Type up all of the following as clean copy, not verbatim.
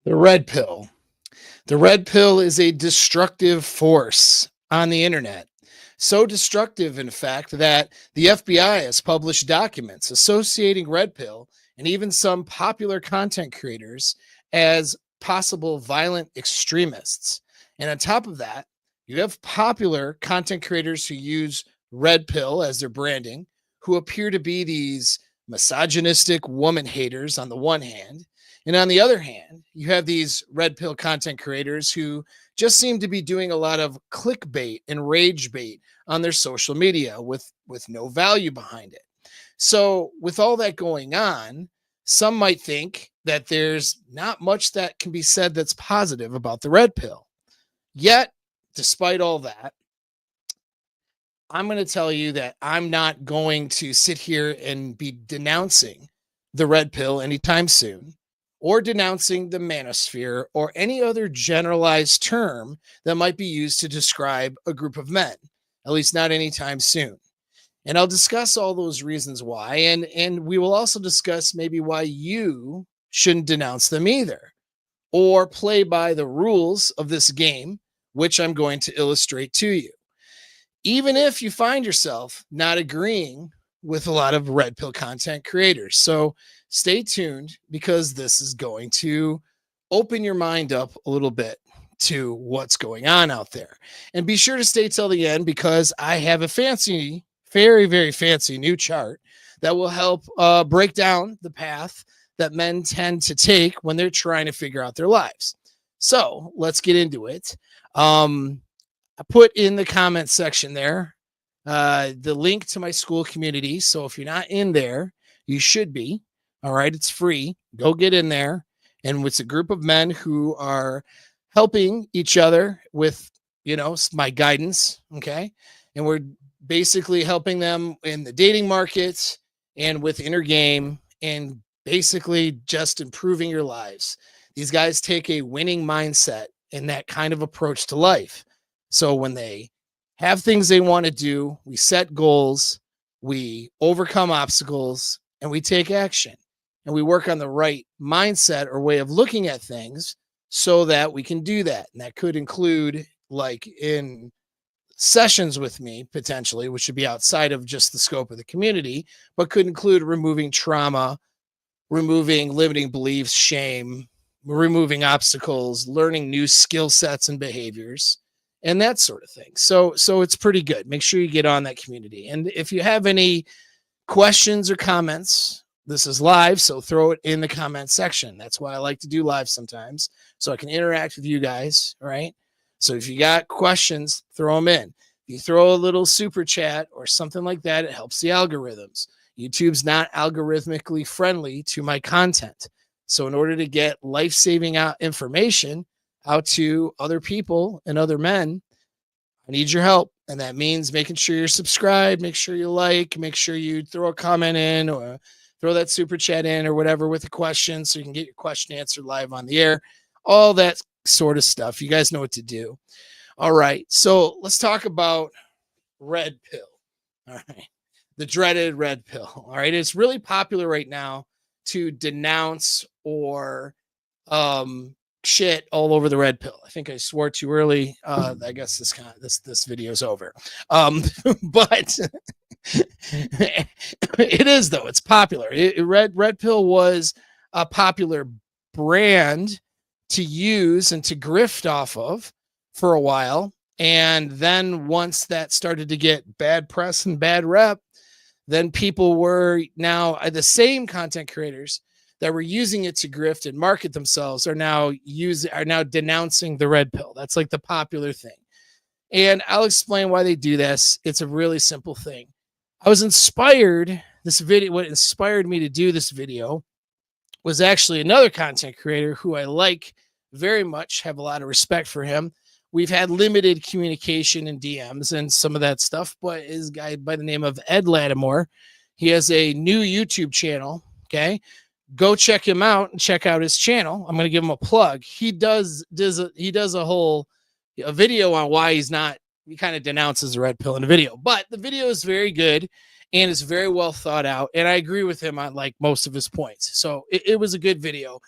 The red pill. The red pill is a destructive force on the internet. So destructive, in fact, that the FBI has published documents associating red pill and even some popular content creators as possible violent extremists. And on top of that, you have popular content creators who use red pill as their branding, who appear to be these misogynistic woman haters on the one hand. And on the other hand, you have these red pill content creators who just seem to be doing a lot of clickbait and rage bait on their social media with no value behind it. So, with all that going on, some might think that there's not much that can be said that's positive about the red pill. Yet, despite all that, I'm going to tell you that I'm not going to sit here and be denouncing the red pill anytime soon, or denouncing the manosphere or any other generalized term that might be used to describe a group of men, at least not anytime soon. And I'll discuss all those reasons why, and we will also discuss maybe why you shouldn't denounce them either, or play by the rules of this game, which I'm going to illustrate to you. Even if you find yourself not agreeing with a lot of red pill content creators. So stay tuned, because this is going to open your mind up a little bit to what's going on out there. And be sure to stay till the end, because I have a fancy, very, very fancy new chart that will help break down the path that men tend to take when they're trying to figure out their lives. So let's get into it. I put in the comment section there the link to my school community. So if you're not in there, you should be. All right. It's free. Go get in there. And it's a group of men who are helping each other with, my guidance. Okay. And we're basically helping them in the dating market and with inner game, and basically just improving your lives. These guys take a winning mindset and that kind of approach to life. So when they have things they want to do, we set goals, we overcome obstacles, and we take action. And we work on the right mindset or way of looking at things so that we can do that. And that could include, like, in sessions with me, potentially, which should be outside of just the scope of the community, but could include removing trauma, removing limiting beliefs, shame, removing obstacles, learning new skill sets and behaviors, and that sort of thing. So it's pretty good. Make sure you get on that community. And if you have any questions or comments, this is live, so throw it in the comment section. That's why I like to do live sometimes, so I can interact with you guys, right? So if you got questions, throw them in. If you throw a little super chat or something like that, it helps the algorithms. YouTube's not algorithmically friendly to my content. So in order to get life-saving information out to other people and other men, I need your help. And that means making sure you're subscribed, make sure you like, make sure you throw a comment in or throw that super chat in or whatever with a question so you can get your question answered live on the air. All that sort of stuff. You guys know what to do. All right. So let's talk about red pill. All right. The dreaded red pill. All right. It's really popular right now to denounce or shit all over the red pill. I think I swore too early. I guess this video is over. But it is, though. It's popular. Red pill was a popular brand to use and to grift off of for a while. And then once that started to get bad press and bad rep, then people were now the same content creators that were using it to grift and market themselves are now denouncing the red pill. That's like the popular thing. And I'll explain why they do this. It's a really simple thing. I was inspired. What inspired me to do this video was actually another content creator who I like very much, have a lot of respect for him. We've had limited communication in DMs and some of that stuff, but is a guy by the name of Ed Lattimore. He has a new YouTube channel. Okay. Go check him out and check out his channel. I'm going to give him a plug. He does a whole video on why he kind of denounces the red pill in the video, but the video is very good and it's very well thought out. And I agree with him on like most of his points. So it was a good video.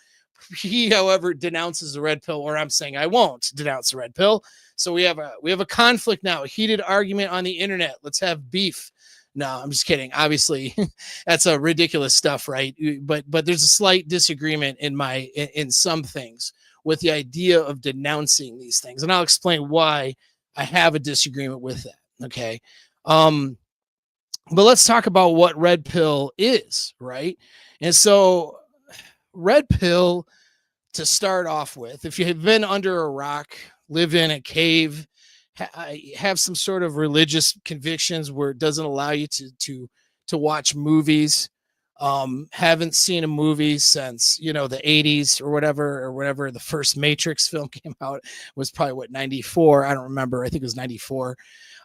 He, however, denounces the red pill, or I'm saying I won't denounce the red pill. So we have a conflict now, a heated argument on the internet. Let's have beef. No, I'm just kidding. Obviously, that's a ridiculous stuff, right? But there's a slight disagreement in some things with the idea of denouncing these things, and I'll explain why I have a disagreement with that. Okay. But let's talk about what red pill is, right? And so red pill, to start off with, if you have been under a rock, live in a cave, have some sort of religious convictions where it doesn't allow you to watch movies, haven't seen a movie since the 80s or whatever the first Matrix film came out, was probably what, 94. I don't remember. I think it was 94.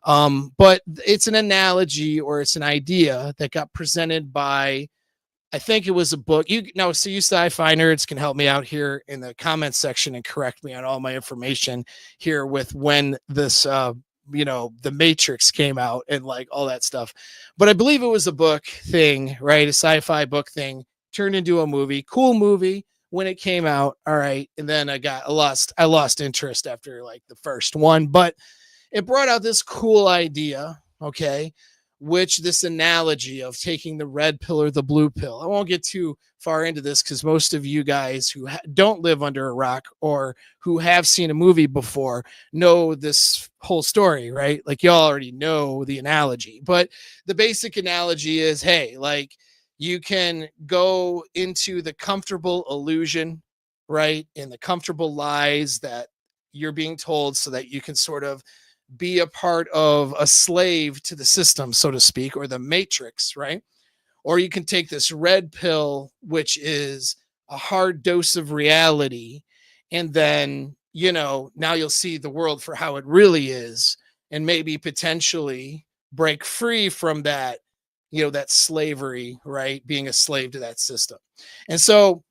But it's an analogy, or it's an idea that got presented by, I think it was a book. You sci-fi nerds can help me out here in the comments section and correct me on all my information here with when this, the Matrix came out and like all that stuff. But I believe it was a book thing, right? A sci-fi book thing turned into a movie. Cool movie when it came out. All right. And then I lost interest after like the first one, but it brought out this cool idea. Okay. Which this analogy of taking the red pill or the blue pill. I won't get too far into this because most of you guys who don't live under a rock or who have seen a movie before know this whole story, right? Like, y'all already know the analogy, but the basic analogy is, hey, like, you can go into the comfortable illusion, right? And the comfortable lies that you're being told so that you can sort of be a part of a slave to the system, so to speak, or the matrix, right? Or you can take this red pill, which is a hard dose of reality. And then, now you'll see the world for how it really is, and maybe potentially break free from that, that slavery, right? Being a slave to that system. And so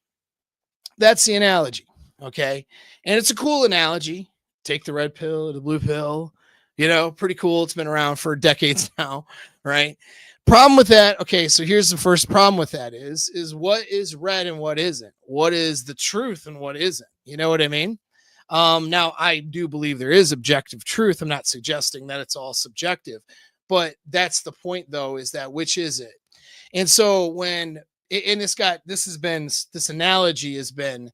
that's the analogy. Okay. And it's a cool analogy. Take the red pill or the blue pill. Pretty cool. It's been around for decades now, right? Problem with that. Okay, so here's the first problem with that is what is red and what isn't? What is the truth and what isn't? You know what I mean? Now, I do believe there is objective truth. I'm not suggesting that it's all subjective, but that's the point, though, is that which is it? And so this analogy has been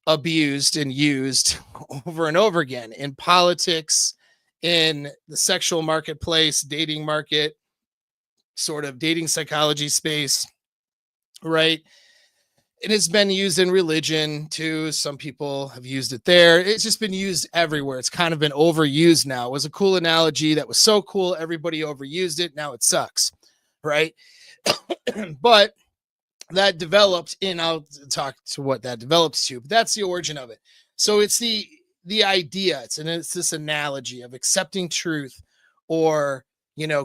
abused and used over and over again in politics, in the sexual marketplace, dating market, sort of dating psychology space, right? It has been used in religion too. Some people have used it there. It's just been used everywhere. It's kind of been overused now. It was a cool analogy that was so cool, everybody overused it. Now it sucks, right? But that developed I'll talk to what that develops to, but that's the origin of it. So it's the idea, it's this analogy of accepting truth, or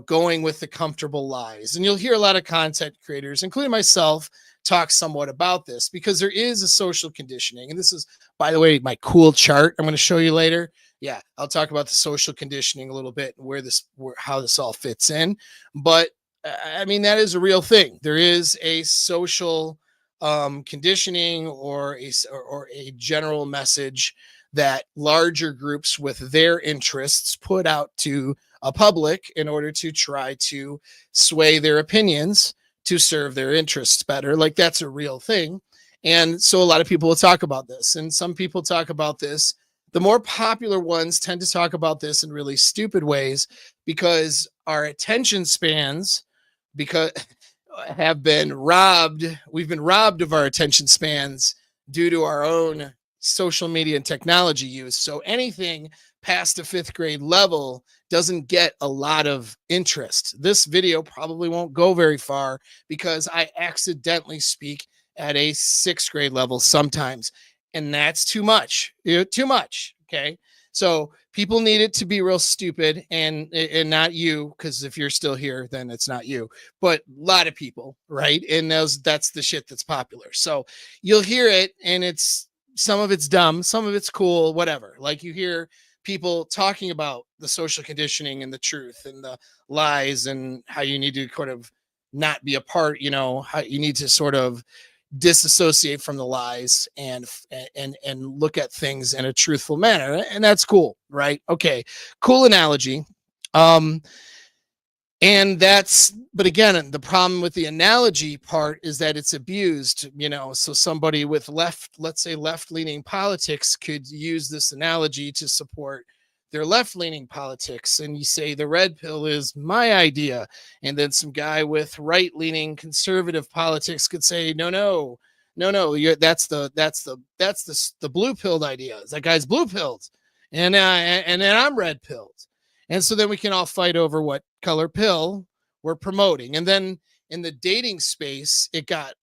going with the comfortable lies. And you'll hear a lot of content creators, including myself, talk somewhat about this, because there is a social conditioning. And this is, by the way, my cool chart I'm going to show you later. Yeah, I'll talk about the social conditioning a little bit and how this all fits in. But I mean, that is a real thing. There is a social conditioning, or a general message that larger groups with their interests put out to a public in order to try to sway their opinions to serve their interests better. Like, that's a real thing. And so a lot of people will talk about this, and some people talk about this. The more popular ones tend to talk about this in really stupid ways, because our attention spans have been robbed. We've been robbed of our attention spans due to our own social media and technology use. So anything past the 5th grade level doesn't get a lot of interest. This video probably won't go very far because I accidentally speak at a 6th grade level sometimes, and that's too much. Too much. Okay. So people need it to be real stupid, and not you, because if you're still here, then it's not you, but a lot of people, right? And that's the shit that's popular. So you'll hear it, and some of it's dumb, some of it's cool, whatever. Like, you hear people talking about the social conditioning and the truth and the lies, and how you need to kind of not be a part, how you need to sort of disassociate from the lies and look at things in a truthful manner, and that's cool, right? Okay, cool analogy. um and that's, but again, the problem with the analogy part is that it's abused, so somebody with let's say left leaning politics could use this analogy to support their left leaning politics. And you say the red pill is my idea. And then some guy with right leaning conservative politics could say, no, no, no, no, that's the blue pilled idea. That guy's blue pilled. And then I'm red pilled. And so then we can all fight over what color pill we're promoting. And then in the dating space, it got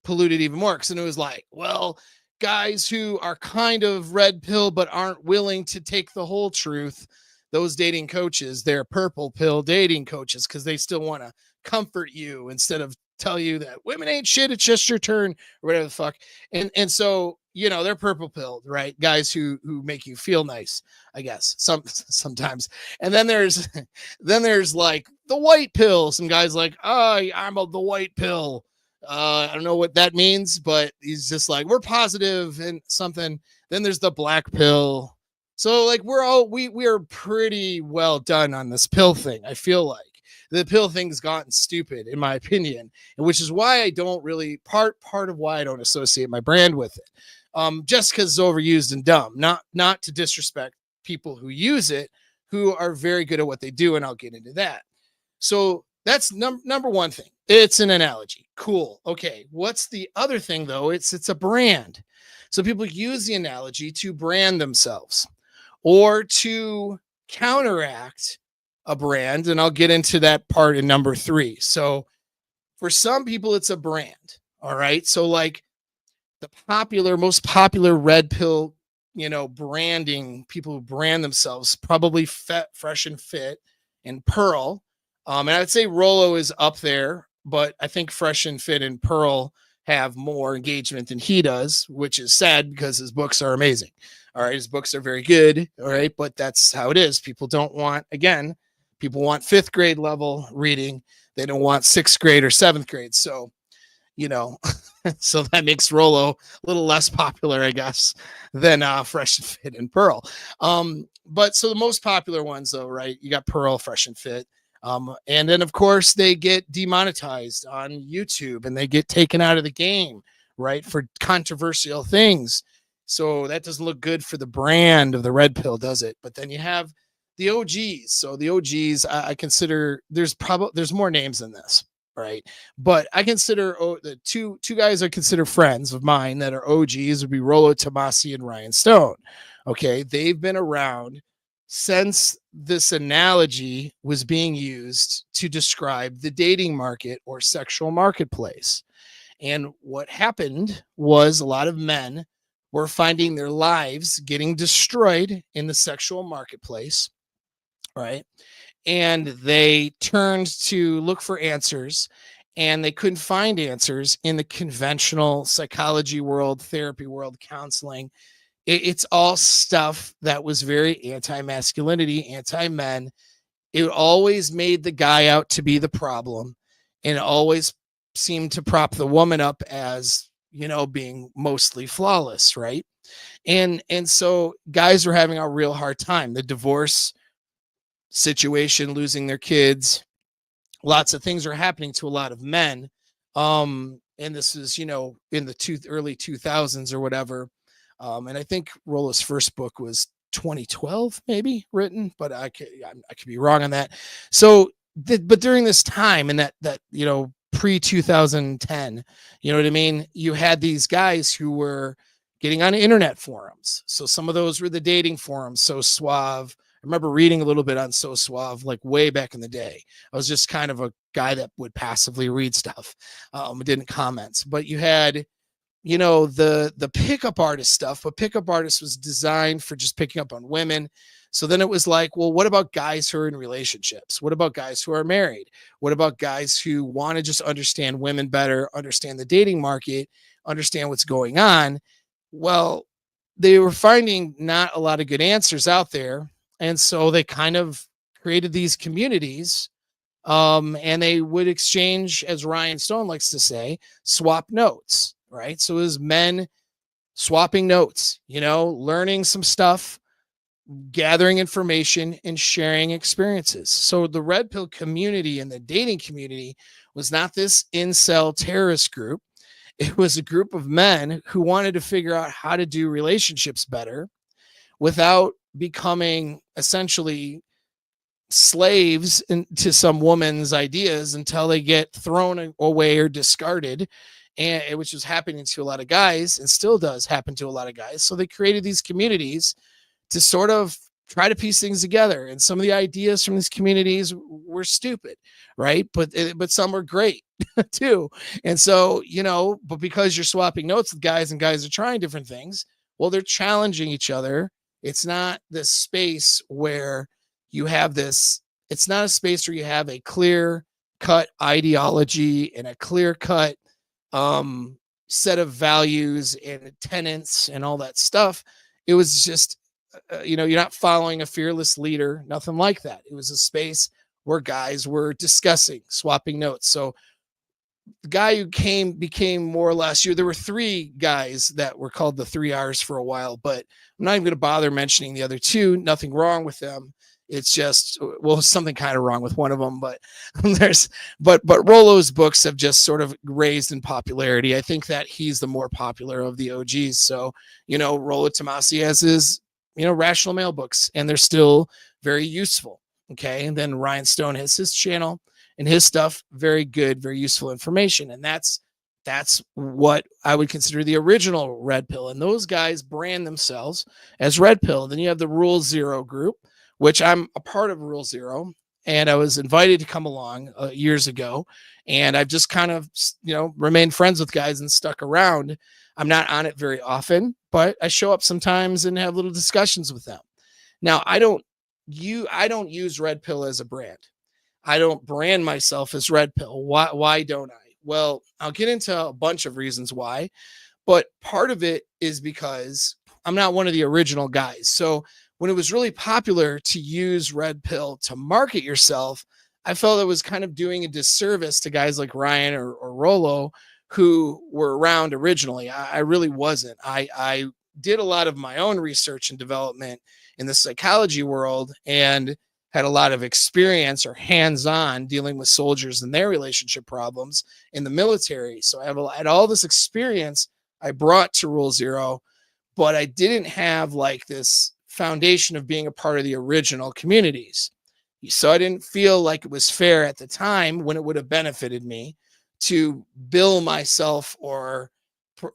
polluted even more, because then it was like, well, guys who are kind of red pill but aren't willing to take the whole truth, those dating coaches, they're purple pill dating coaches, because they still want to comfort you instead of tell you that women ain't shit, it's just your turn, or whatever the fuck. And so, they're purple pilled, right? Guys who make you feel nice, I guess, sometimes. And then there's like the white pill. Some guys like, oh, the white pill. I don't know what that means, but he's just like, we're positive and something. Then there's the black pill. So like we are pretty well done on this pill thing. I feel like the pill thing's gotten stupid, in my opinion, and which is why I don't really part of why I don't associate my brand with it. Just because it's overused and dumb, not to disrespect people who use it, who are very good at what they do, and I'll get into that. So that's number one thing. It's an analogy. Cool. Okay. What's the other thing though? It's a brand. So people use the analogy to brand themselves or to counteract a brand. And I'll get into that part in number 3. So for some people, it's a brand. All right. So like the most popular red pill, branding, people who brand themselves, probably Fresh and Fit and Pearl. And I would say Rollo is up there, but I think Fresh and Fit and Pearl have more engagement than he does, which is sad because his books are amazing. All right. His books are very good. All right. But that's how it is. People want 5th grade level reading. They don't want 6th grade or 7th grade. So, so that makes Rollo a little less popular, I guess, than Fresh and Fit and Pearl. But so the most popular ones though, right? You got Pearl, Fresh and Fit. And then of course they get demonetized on YouTube and they get taken out of the game, right? For controversial things. So that doesn't look good for the brand of the red pill, does it? But then you have the OGs. So the OGs, I consider there's more names than this, right? But I consider the two guys I consider friends of mine that are OGs would be Rollo Tomasi and Ryan Stone. Okay. They've been around since this analogy was being used to describe the dating market or sexual marketplace. And what happened was a lot of men were finding their lives getting destroyed in the sexual marketplace, right? And they turned to look for answers, and they couldn't find answers in the conventional psychology world, therapy world, counseling. It's all stuff that was very anti-masculinity, anti-men. It always made the guy out to be the problem, and it always seemed to prop the woman up as, being mostly flawless, right? And so guys were having a real hard time. The divorce situation, losing their kids, lots of things are happening to a lot of men. And this is, in the early 2000s or whatever. And I think Rollo's first book was 2012, maybe written, but I could be wrong on that. So, but during this time and that pre 2010, you know what I mean? You had these guys who were getting on internet forums. So some of those were the dating forums. So Suave. I remember reading a little bit on So Suave, like way back in the day. I was just kind of a guy that would passively read stuff. Didn't comment, but you had, the pickup artist stuff, but pickup artist was designed for just picking up on women. So then it was like, well, what about guys who are in relationships? What about guys who are married? What about guys who want to just understand women better, understand the dating market, understand what's going on? Well, they were finding not a lot of good answers out there. And so they kind of created these communities, and they would exchange, as Ryan Stone likes to say, swap notes, right? So it was men swapping notes, learning some stuff, gathering information, and sharing experiences. So the red pill community and the dating community was not this incel terrorist group. It was a group of men who wanted to figure out how to do relationships better without becoming essentially slaves to some woman's ideas until they get thrown away or discarded, and which was happening to a lot of guys and still does happen to a lot of guys. So they created these communities to sort of try to piece things together. And some of the ideas from these communities were stupid, right? But some were great too. And so, but because you're swapping notes with guys and guys are trying different things, well, they're challenging each other. It's not this space where you have this, it's not a space where you have a clear cut ideology and a clear cut set of values and tenets and all that stuff. It was just, you're not following a fearless leader, nothing like that. It was a space where guys were discussing, swapping notes. So the guy who became more or less you. There were three guys that were called the 3 R's for a while, but I'm not even going to bother mentioning the other two. Nothing wrong with them. It's just, well, something kind of wrong with one of them, but but Rollo's books have just sort of raised in popularity. I think that he's the more popular of the OGs. So, Rollo Tomasi has his, Rational Male books, and they're still very useful. Okay. And then Ryan Stone has his channel and his stuff, very good, very useful information. And that's what I would consider the original Red Pill. And those guys brand themselves as Red Pill. Then you have the Rule Zero group, which I'm a part of Rule Zero. And I was invited to come along years ago. And I've just kind of, remained friends with guys and stuck around. I'm not on it very often, but I show up sometimes and have little discussions with them. Now, I don't use Red Pill as a brand. I don't brand myself as Red Pill. Why don't I? Well, I'll get into a bunch of reasons why, but part of it is because I'm not one of the original guys. So when it was really popular to use Red Pill to market yourself, I felt it was kind of doing a disservice to guys like Ryan or Rollo who were around originally. I really wasn't. I did a lot of my own research and development in the psychology world and had a lot of experience or hands-on dealing with soldiers and their relationship problems in the military. So I had all this experience I brought to Rule Zero, but I didn't have like this foundation of being a part of the original communities. So I didn't feel like it was fair at the time when it would have benefited me to bill myself or,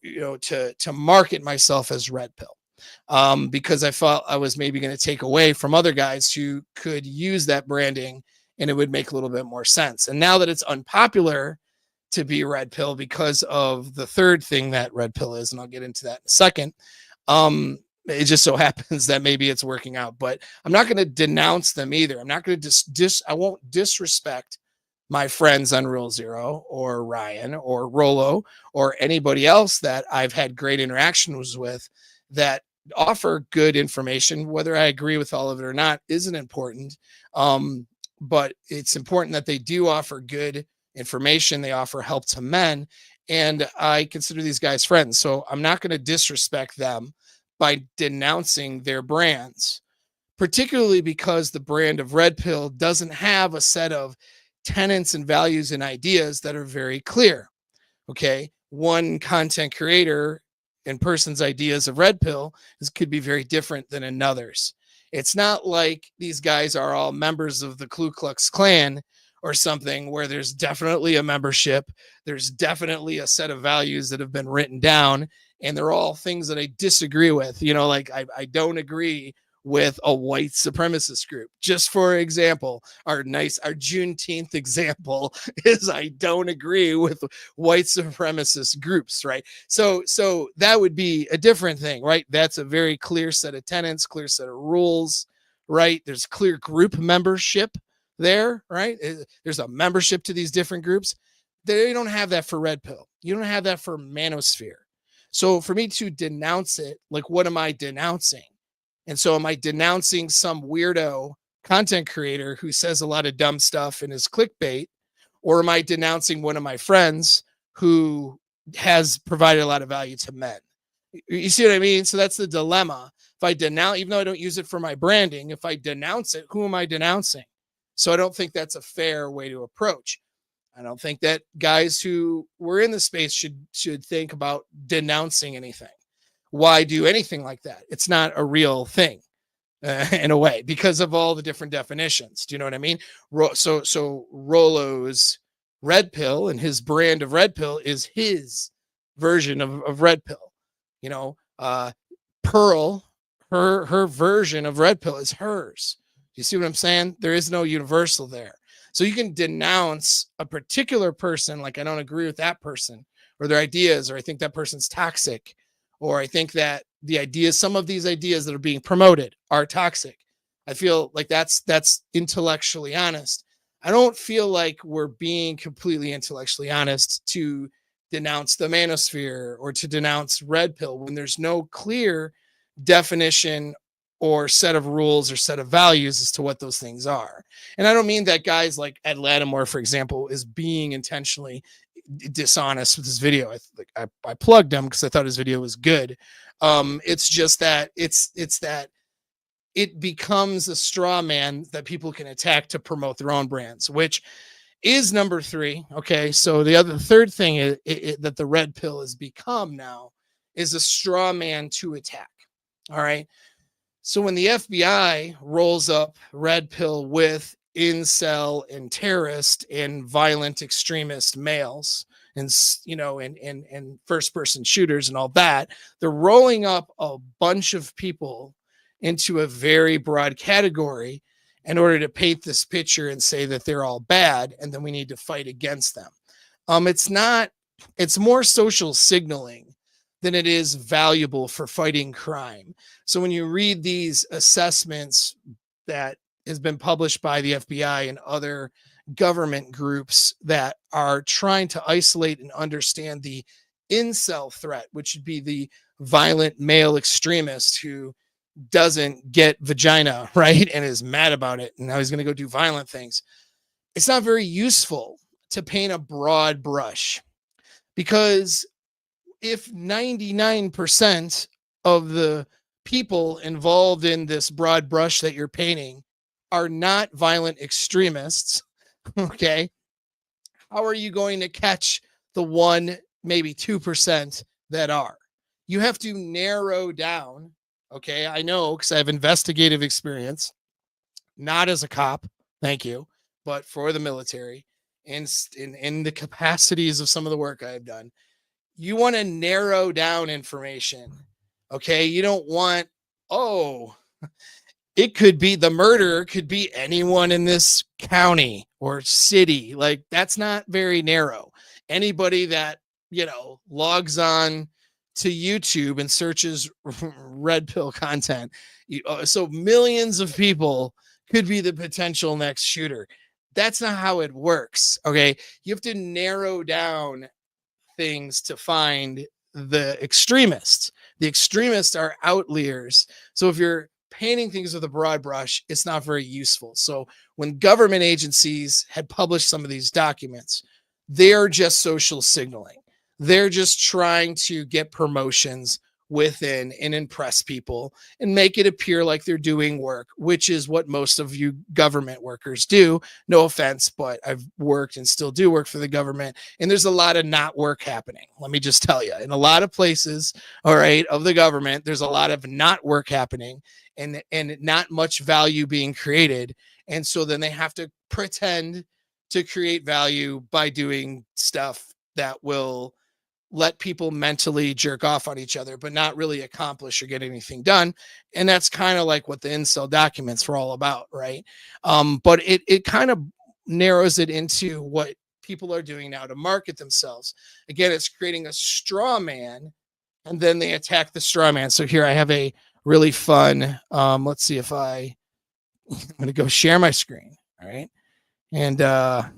to market myself as Red Pill. Because I felt I was maybe going to take away from other guys who could use that branding and it would make a little bit more sense. And now that it's unpopular to be Red Pill because of the third thing that Red Pill is, and I'll get into that in a second, it just so happens that maybe it's working out. But I'm not going to denounce them either. I'm not going to I won't disrespect my friends on Rule Zero or Ryan or Rollo or anybody else that I've had great interactions with that offer good information. Whether I agree with all of it or not isn't important. But it's important that they do offer good information. They offer help to men. And I consider these guys friends. So I'm not going to disrespect them by denouncing their brands, particularly because the brand of Red Pill doesn't have a set of tenets and values and ideas that are very clear. Okay. One content creator and person's ideas of Red Pill could be very different than another's. It's not like these guys are all members of the Ku Klux Klan or something where there's definitely a membership. There's definitely a set of values that have been written down, and they're all things that I disagree with. Like I don't agree with a white supremacist group. Just for example, our Juneteenth example is I don't agree with white supremacist groups, right? So that would be a different thing, right? That's a very clear set of tenets, clear set of rules, right? There's clear group membership there, right? There's a membership to these different groups. They don't have that for Red Pill. You don't have that for Manosphere. So for me to denounce it, like, what am I denouncing? And so am I denouncing some weirdo content creator who says a lot of dumb stuff and is clickbait? Or am I denouncing one of my friends who has provided a lot of value to men. You see what I mean? So that's the dilemma. If I denounce, even though I don't use it for my branding, if I denounce it, who am I denouncing? So I don't think that's a fair way to approach. I don't think that guys who were in the space should think about denouncing anything. Why do anything like that? It's not a real thing in a way because of all the different definitions. Do you know what I mean? So Rolo's red pill and his brand of red pill is his version of red pill. You know, Pearl, her version of red pill is hers. You see what I'm saying? There is no universal there. So you can denounce a particular person, like I don't agree with that person or their ideas, or I think that person's toxic, or I think that the ideas, some of these ideas that are being promoted are toxic. I feel like that's intellectually honest. I don't feel like we're being completely intellectually honest to denounce the manosphere or to denounce red pill when there's no clear definition or set of rules or set of values as to what those things are. And I don't mean that guys like Ed Lattimore, for example, is being intentionally dishonest with his video. I plugged him because I thought his video was good. It's just that it's that it becomes a straw man that people can attack to promote their own brands, which is number 3. Okay, so the third thing that the red pill has become now is a straw man to attack. All right. So when the FBI rolls up red pill with incel and terrorist and violent extremist males and, you know, and first person shooters and all that, they're rolling up a bunch of people into a very broad category in order to paint this picture and say that they're all bad and then we need to fight against them. It's more social signaling than it is valuable for fighting crime. So when you read these assessments that has been published by the FBI and other government groups that are trying to isolate and understand the incel threat, which would be the violent male extremist who doesn't get vagina, right? And is mad about it. And now he's going to go do violent things. It's not very useful to paint a broad brush because if 99% of the people involved in this broad brush that you're painting are not violent extremists, okay, how are you going to catch the 1, maybe 2% that are? You have to narrow down. Okay, I know because I have investigative experience, not as a cop, thank you, but for the military and in the capacities of some of the work I have done. You want to narrow down information. Okay. You don't want, it could be the murderer could be anyone in this county or city. Like that's not very narrow. Anybody that, logs on to YouTube and searches red pill content. So millions of people could be the potential next shooter. That's not how it works. Okay. You have to narrow down things to find the extremists. The extremists are outliers. So if you're painting things with a broad brush, it's not very useful. So when government agencies had published some of these documents, they're just social signaling. They're just trying to get promotions within and impress people and make it appear like they're doing work, which is what most of you government workers do. No offense, but I've worked and still do work for the government. And there's a lot of not work happening. Let me just tell you, in a lot of places, all right, of the government, there's a lot of not work happening and not much value being created. And so then they have to pretend to create value by doing stuff that will let people mentally jerk off on each other, but not really accomplish or get anything done. And that's kind of like what the incel documents were all about, right? But it kind of narrows it into what people are doing now to market themselves. Again, it's creating a straw man, and then they attack the straw man. So here I have a really fun, let's see if I'm going to go share my screen, all right? And have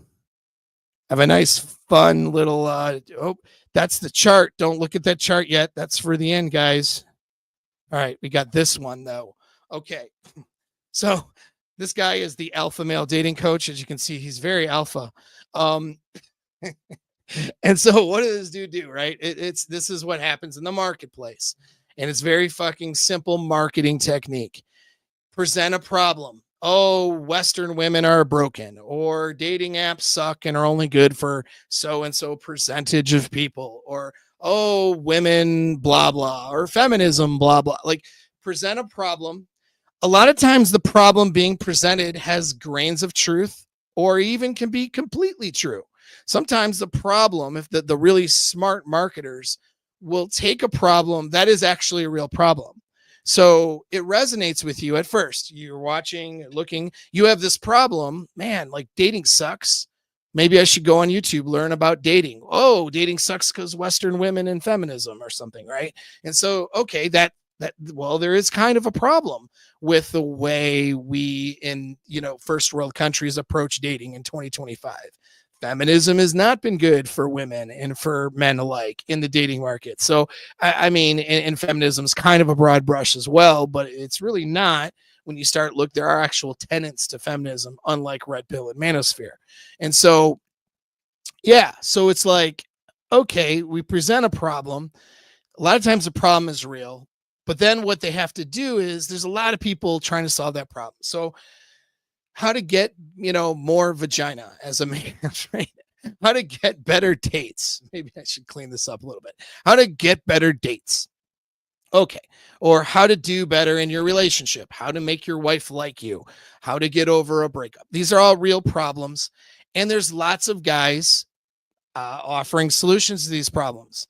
a nice, fun little, that's the chart. Don't look at that chart yet. That's for the end, guys. All right. We got this one, though. Okay. So this guy is the alpha male dating coach. As you can see, he's very alpha. And so what does this dude do, right? This is what happens in the marketplace. And it's very fucking simple marketing technique. Present a problem. Oh, Western women are broken, or dating apps suck and are only good for so and so percentage of people, or oh, women, blah, blah, or feminism, blah, blah. Like, present a problem. A lot of times the problem being presented has grains of truth or even can be completely true. Sometimes the problem, if the really smart marketers will take a problem that is actually a real problem. So it resonates with you at first. You're watching, looking, you have this problem, man, like dating sucks. Maybe I should go on YouTube, learn about dating. Oh, dating sucks because Western women and feminism or something, right? And so, okay, well, there is kind of a problem with the way we in first world countries approach dating in 2025. Feminism has not been good for women and for men alike in the dating market. So I mean, and feminism is kind of a broad brush as well, but it's really not. When you start look, there are actual tenets to feminism, unlike red pill and manosphere. And so yeah, so it's like, okay, we present a problem. A lot of times the problem is real, but then what they have to do is there's a lot of people trying to solve that problem. So how to get, more vagina as a man, right? How to get better dates. Maybe I should clean this up a little bit. How to get better dates. Okay. Or how to do better in your relationship, how to make your wife like you, how to get over a breakup. These are all real problems. And there's lots of guys offering solutions to these problems.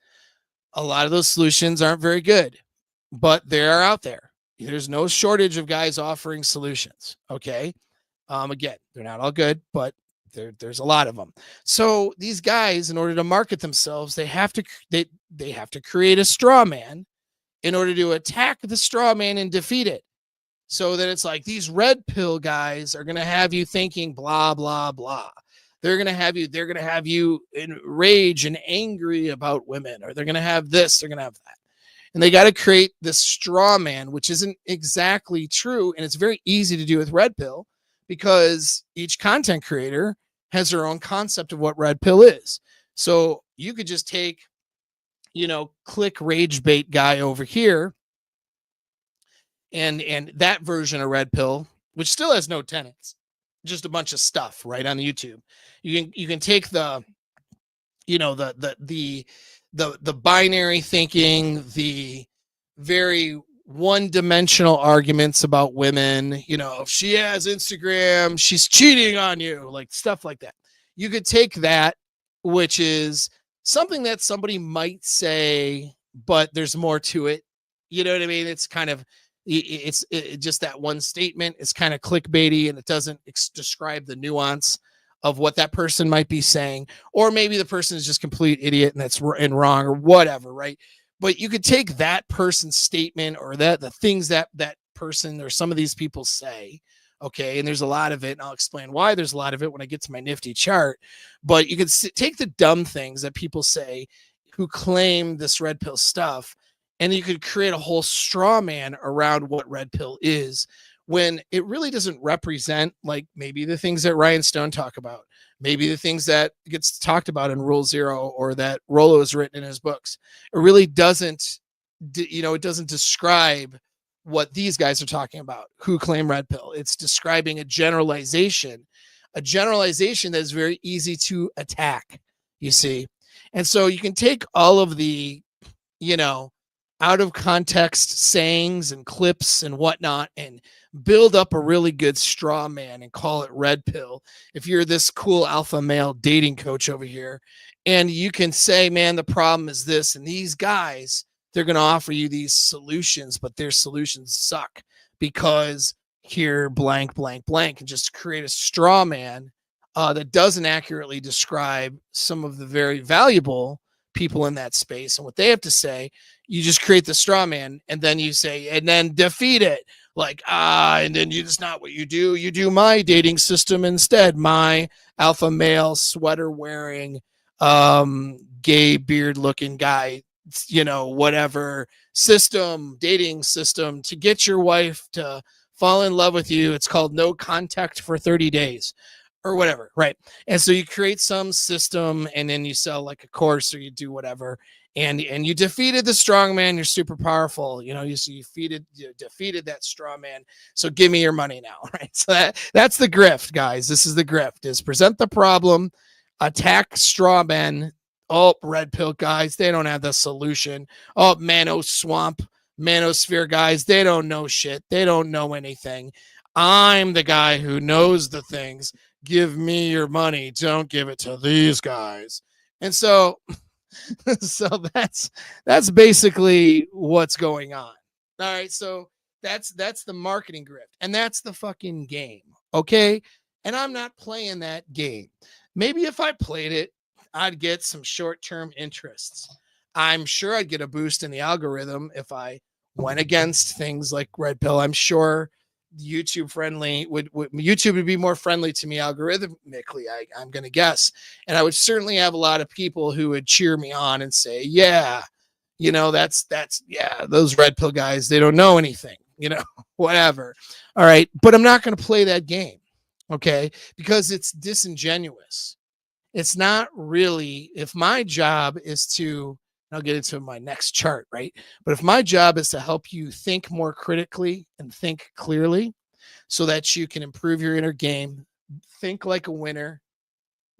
A lot of those solutions aren't very good, but they are out there. There's no shortage of guys offering solutions. Okay. Again, they're not all good, but there's a lot of them. So these guys, in order to market themselves, they have to create a straw man in order to attack the straw man and defeat it. So that it's like these red pill guys are going to have you thinking blah, blah, blah. They're going to have you enraged and angry about women, or they're going to have this, they're going to have that. And they got to create this straw man, which isn't exactly true. And it's very easy to do with red pill because each content creator has their own concept of what red pill is. So you could just take, click rage bait guy over here and that version of red pill, which still has no tenets, just a bunch of stuff right on YouTube. You can take the the binary thinking, the very one-dimensional arguments about women, if she has Instagram, she's cheating on you, like stuff like that. You could take that, which is something that somebody might say, but there's more to it. You know what I mean? It's kind of, it's just that one statement is kind of clickbaity and it doesn't describe the nuance of what that person might be saying, or maybe the person is just complete idiot and that's wrong or whatever, right? But you could take that person's statement or the things that person or some of these people say, okay, and there's a lot of it, and I'll explain why there's a lot of it when I get to my nifty chart. But you could take the dumb things that people say who claim this red pill stuff, and you could create a whole straw man around what red pill is, when it really doesn't represent, like, maybe the things that Ryan Stone talk about, maybe the things that gets talked about in Rule Zero or that Rollo has written in his books. It really doesn't, it doesn't describe what these guys are talking about who claim red pill. It's describing a generalization that is very easy to attack, you see. And so you can take all of the, out of context sayings and clips and whatnot and build up a really good straw man and call it red pill. If you're this cool alpha male dating coach over here, and you can say, man, the problem is this, and these guys, they're going to offer you these solutions, but their solutions suck because here, blank, blank, blank, and just create a straw man that doesn't accurately describe some of the very valuable people in that space and what they have to say. You just create the straw man and then you say, and then defeat it. Like, and then it's not what you do. You do my dating system instead. My alpha male sweater wearing, gay beard looking guy, whatever dating system to get your wife to fall in love with you. It's called No Contact for 30 days. or whatever, right? And so you create some system, and then you sell like a course, or you do whatever, and you defeated the strong man. You're super powerful, you know. You defeated that straw man. So give me your money now, right? So that's the grift, guys. This is the grift: is present the problem, attack straw men. Oh, red pill guys, they don't have the solution. Oh, manosphere guys, they don't know shit. They don't know anything. I'm the guy who knows the things. Give me your money. Don't give it to these guys. And so, so that's basically what's going on. All right. So that's the marketing grift, and that's the fucking game. Okay. And I'm not playing that game. Maybe if I played it, I'd get some short-term interests. I'm sure I'd get a boost in the algorithm if I went against things like red pill. I'm sure YouTube would be more friendly to me algorithmically. I'm going to guess. And I would certainly have a lot of people who would cheer me on and say, yeah, you know, that's yeah, those red pill guys, they don't know anything, you know, whatever. All right. But I'm not going to play that game. Okay. Because it's disingenuous. It's not really, if my job is to, I'll get into my next chart, right? But if my job is to help you think more critically and think clearly so that you can improve your inner game, think like a winner,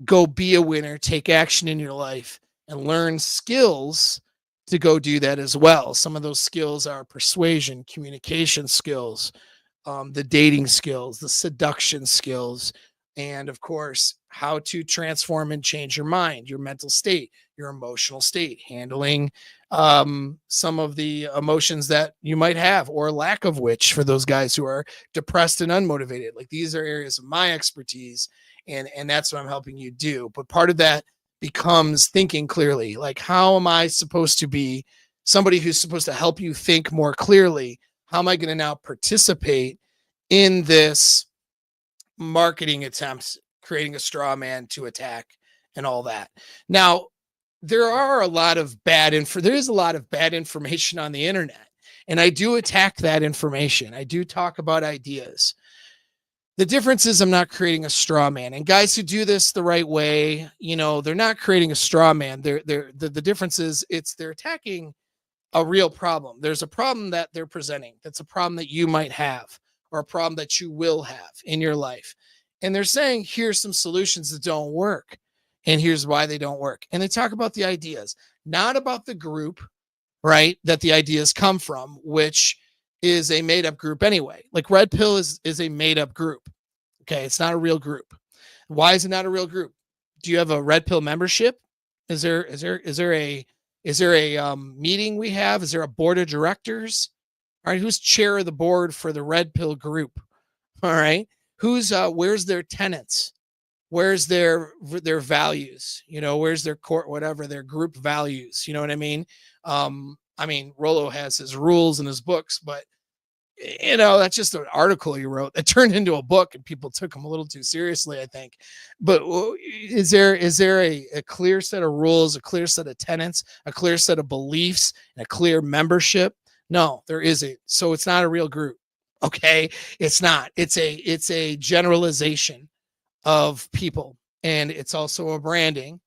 go be a winner, take action in your life, and learn skills to go do that as well. Some of those skills are persuasion, communication skills, the dating skills, the seduction skills, and of course, how to transform and change your mind, your mental state, your emotional state, handling some of the emotions that you might have or lack of which for those guys who are depressed and unmotivated. Like, these are areas of my expertise, and that's what I'm helping you do. But part of that becomes thinking clearly. Like, how am I supposed to be somebody who's supposed to help you think more clearly? How am I going to now participate in this marketing attempts, creating a straw man to attack and all that? Now, there is a lot of bad information on the internet, and I do attack that information. I do talk about ideas. The difference is I'm not creating a straw man, and guys who do this the right way, you know, they're not creating a straw man. The difference is they're attacking a real problem. There's a problem that they're presenting. That's a problem that you might have, or a problem that you will have in your life. And they're saying, here's some solutions that don't work, and here's why they don't work. And they talk about the ideas, not about the group, right, that the ideas come from, which is a made up group anyway. Like, red pill is a made up group. Okay. It's not a real group. Why is it not a real group? Do you have a red pill membership? Is there a meeting we have? Is there a board of directors? All right. Who's chair of the board for the red pill group? All right. Where's their tenants? Where's their values? You know, where's their their group values? You know what I mean? Rollo has his rules in his books, but you know, that's just an article he wrote that turned into a book, and people took him a little too seriously, I think. But is there a clear set of rules, a clear set of tenets, a clear set of beliefs, and a clear membership? No, there isn't. So it's not a real group. Okay. It's not. It's a generalization of people, and it's also a branding.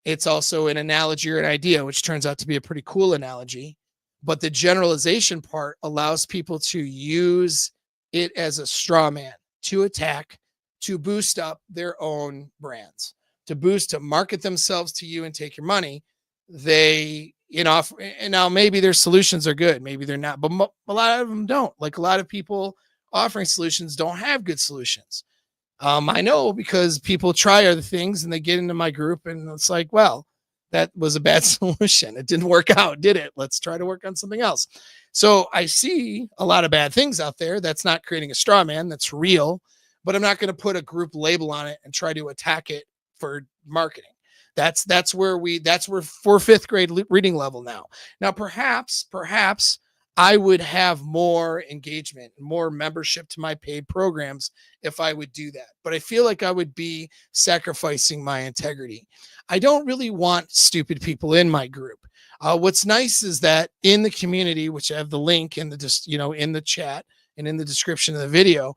It's also an analogy or an idea, which turns out to be a pretty cool analogy. But the generalization part allows people to use it as a straw man to attack, to boost up their own brands, to market themselves to you and take your money. They, you know, and now maybe their solutions are good, maybe they're not, but a lot of them don't. Like, a lot of people offering solutions don't have good solutions. I know, because people try other things and they get into my group, and it's like, well, that was a bad solution. It didn't work out, did it? Let's try to work on something else. So I see a lot of bad things out there. That's not creating a straw man. That's real, but I'm not going to put a group label on it and try to attack it for marketing. That's where for fifth grade reading level now. Now, perhaps I would have more engagement, more membership to my paid programs if I would do that. But I feel like I would be sacrificing my integrity. I don't really want stupid people in my group. What's nice is that in the community, which I have the link in the in the chat and in the description of the video,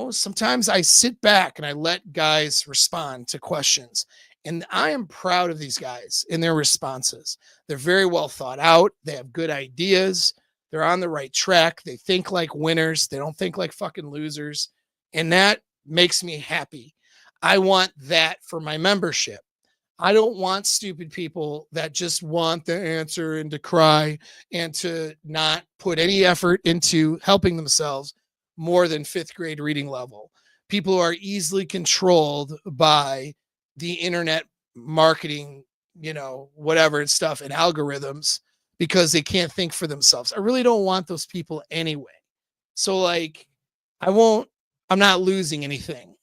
sometimes I sit back and I let guys respond to questions. And I am proud of these guys in their responses. They're very well thought out. They have good ideas. They're on the right track. They think like winners. They don't think like fucking losers. And that makes me happy. I want that for my membership. I don't want stupid people that just want the answer and to cry and to not put any effort into helping themselves more than fifth grade reading level. People who are easily controlled by the internet marketing, whatever and stuff and algorithms because they can't think for themselves. I really don't want those people anyway. So, like, I'm not losing anything.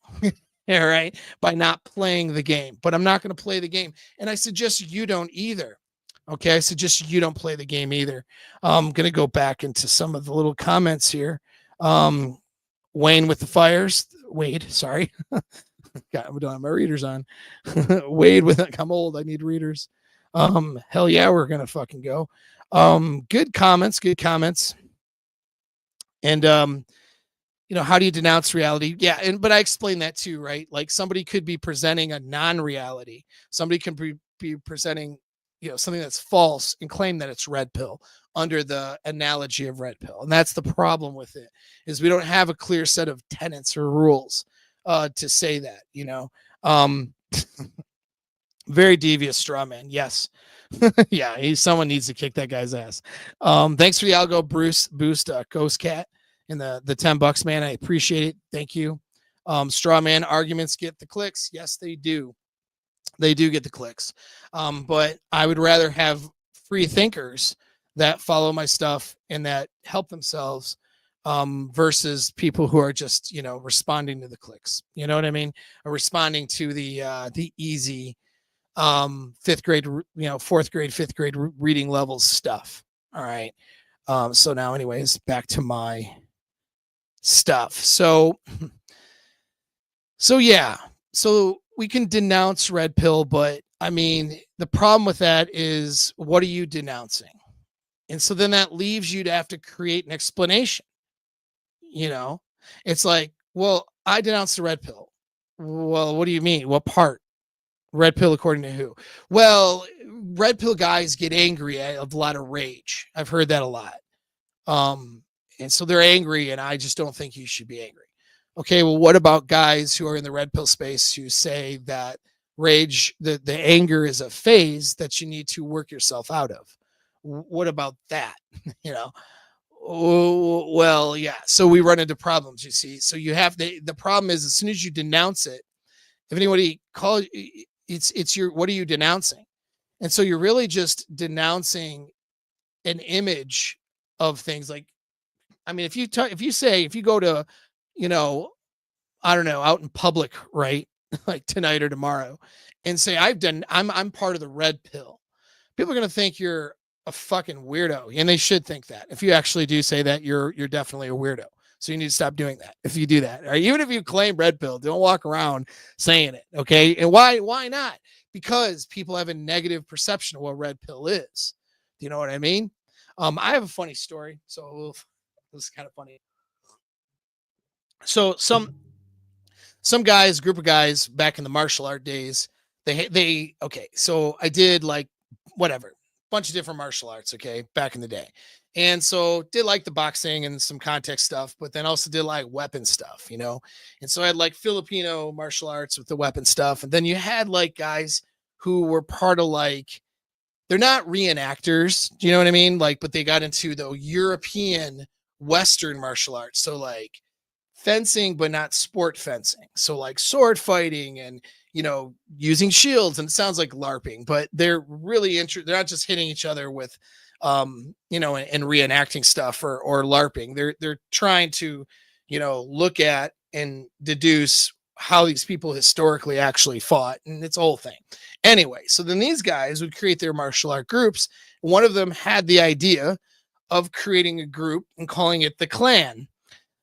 All right, by not playing the game, but I'm not going to play the game. And I suggest you don't either. Okay, I suggest you don't play the game either. I'm going to go back into some of the little comments here. Wayne with the fires. Wade, sorry. God, I don't have my readers on. Wade with I'm old. I need readers. Hell yeah, we're going to fucking go. Good comments. And how do you denounce reality? Yeah, but I explained that too, right? Like somebody could be presenting a non-reality. Somebody can be presenting, something that's false and claim that it's red pill under the analogy of red pill. And that's the problem with it, is we don't have a clear set of tenets or rules to say that, very devious straw man. Yes. Yeah, someone needs to kick that guy's ass. Thanks for the algo boost, Ghost Cat. And the $10, man, I appreciate it. Thank you. Straw man arguments get the clicks. Yes, they do. They do get the clicks. But I would rather have free thinkers that follow my stuff and that help themselves versus people who are just, responding to the clicks. You know what I mean? Or responding to the easy fifth grade, fourth grade, fifth grade reading levels stuff. All right. So now anyways, back to my stuff. So yeah. So we can denounce red pill, but I mean, the problem with that is, what are you denouncing? And so then that leaves you to have to create an explanation. It's like, well, I denounced the red pill. Well, what do you mean? What part? Red pill according to who? Well, red pill guys get angry at a lot of rage. I've heard that a lot. And so they're angry, and I just don't think you should be angry. Okay, well, what about guys who are in the red pill space who say that rage, the anger is a phase that you need to work yourself out of? What about that? Well, yeah. So we run into problems, you see. So you have the problem is, as soon as you denounce it, if anybody calls, it's your, what are you denouncing? And so you're really just denouncing an image of things. Like, I mean, if you go to, I don't know, out in public, right? Like tonight or tomorrow, and say, I'm part of the red pill. People are going to think you're a fucking weirdo. And they should think that. If you actually do say that, you're definitely a weirdo. So you need to stop doing that. If you do that, or even if you claim red pill, don't walk around saying it. Okay. And why not? Because people have a negative perception of what red pill is. Do you know what I mean? I have a funny story. So this is kind of funny. So some guys, group of guys back in the martial art days, okay. So I did like whatever, bunch of different martial arts. Okay. Back in the day. And so did like the boxing and some context stuff, but then also did like weapon stuff, And so I had like Filipino martial arts with the weapon stuff. And then you had like guys who were part of like, they're not reenactors. Do you know what I mean? Like, but they got into the European Western martial arts. So like fencing, but not sport fencing. So like sword fighting and, using shields, and it sounds like LARPing, but they're really interested. They're not just hitting each other with, and reenacting stuff or LARPing. They're trying to, look at and deduce how these people historically actually fought. And it's a whole thing. Anyway, so then these guys would create their martial art groups. One of them had the idea of creating a group and calling it the clan.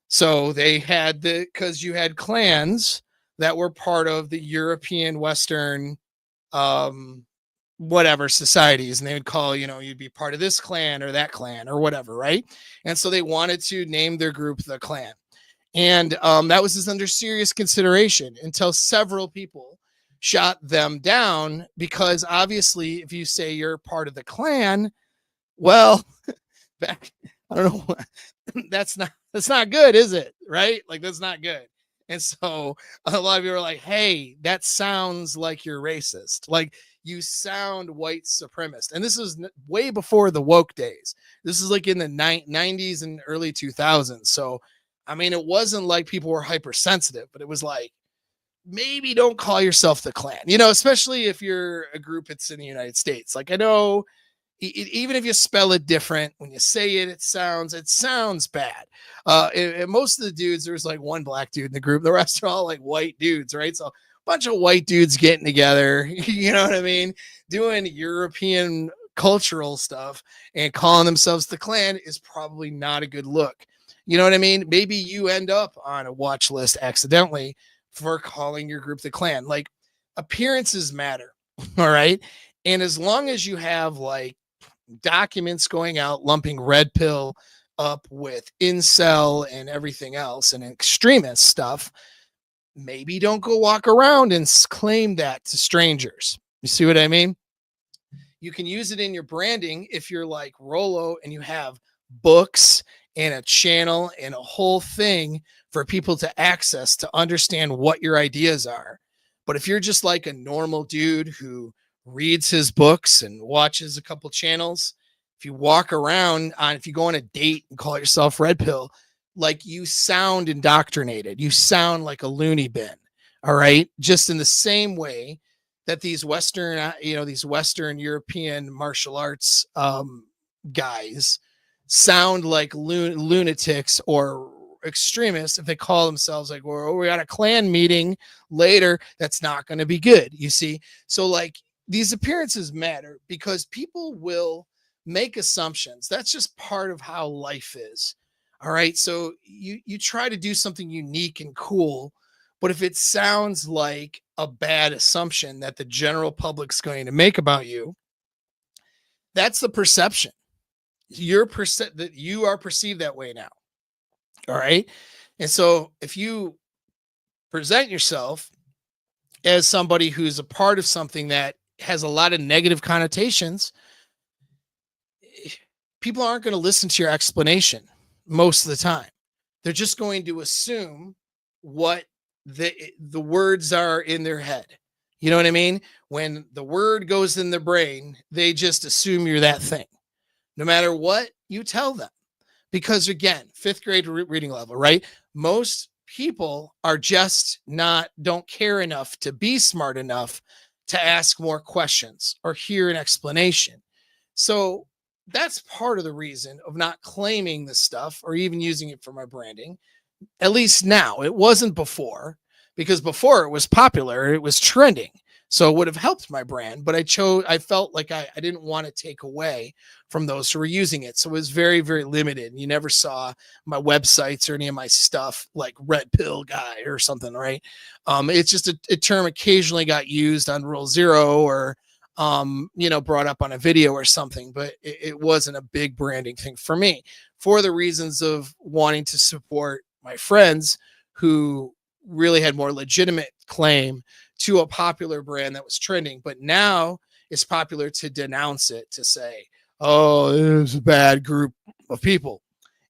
So they had because you had clans that were part of the European Western, whatever societies, and they would call, you'd be part of this clan or that clan or whatever. Right. And so they wanted to name their group the clan. And that was under serious consideration until several people shot them down, because obviously if you say you're part of the Klan, well, back, I don't know, that's not good, is it? Right? Like, that's not good. And so a lot of you are like, hey, that sounds like you're racist. Like, you sound white supremacist. And this is way before the woke days. This is like in the 90s and early 2000s. So, I mean, it wasn't like people were hypersensitive, but it was like, maybe don't call yourself the Klan, especially if you're a group that's in the United States. Like, I know even if you spell it different, when you say it, it sounds bad. And most of the dudes, there's like one black dude in the group. The rest are all like white dudes, right? So a bunch of white dudes getting together, you know what I mean? Doing European cultural stuff and calling themselves the Klan is probably not a good look. You know what I mean? Maybe you end up on a watch list accidentally for calling your group the Klan. Like, appearances matter. All right. And as long as you have like documents going out lumping red pill up with incel and everything else and extremist stuff, maybe don't go walk around and claim that to strangers. You see what I mean? You can use it in your branding if you're like Rolo and you have books and a channel and a whole thing for people to access to understand what your ideas are. But if you're just like a normal dude who reads his books and watches a couple channels, if you walk around if you go on a date and call yourself red pill, like, you sound indoctrinated. You sound like a loony bin. All right. Just in the same way that these Western European martial arts guys sound like lunatics or extremists if they call themselves like, well, we got a Klan meeting later. That's not going to be good. You see? So like, these appearances matter because people will make assumptions. That's just part of how life is. All right. So you try to do something unique and cool, but if it sounds like a bad assumption that the general public's going to make about you, that's the perception. That you are perceived that way now. All right. And so if you present yourself as somebody who's a part of something that has a lot of negative connotations, people aren't going to listen to your explanation most of the time. They're just going to assume what the words are in their head. You know what I mean? When the word goes in their brain, they just assume you're that thing, no matter what you tell them. Because again, fifth grade reading level, right? Most people are just don't care enough to be smart enough to ask more questions or hear an explanation. So that's part of the reason of not claiming this stuff or even using it for my branding. At least now. It wasn't before, because before it was popular, it was trending. So it would have helped my brand, but I felt like I didn't want to take away from those who were using it. So it was very, very limited. You never saw my websites or any of my stuff like red pill guy or something, right? It's just a term occasionally got used on Rule Zero or, brought up on a video or something, but it wasn't a big branding thing for me for the reasons of wanting to support my friends who really had more legitimate claim to a popular brand that was trending. But now it's popular to denounce it, to say, oh, it's a bad group of people.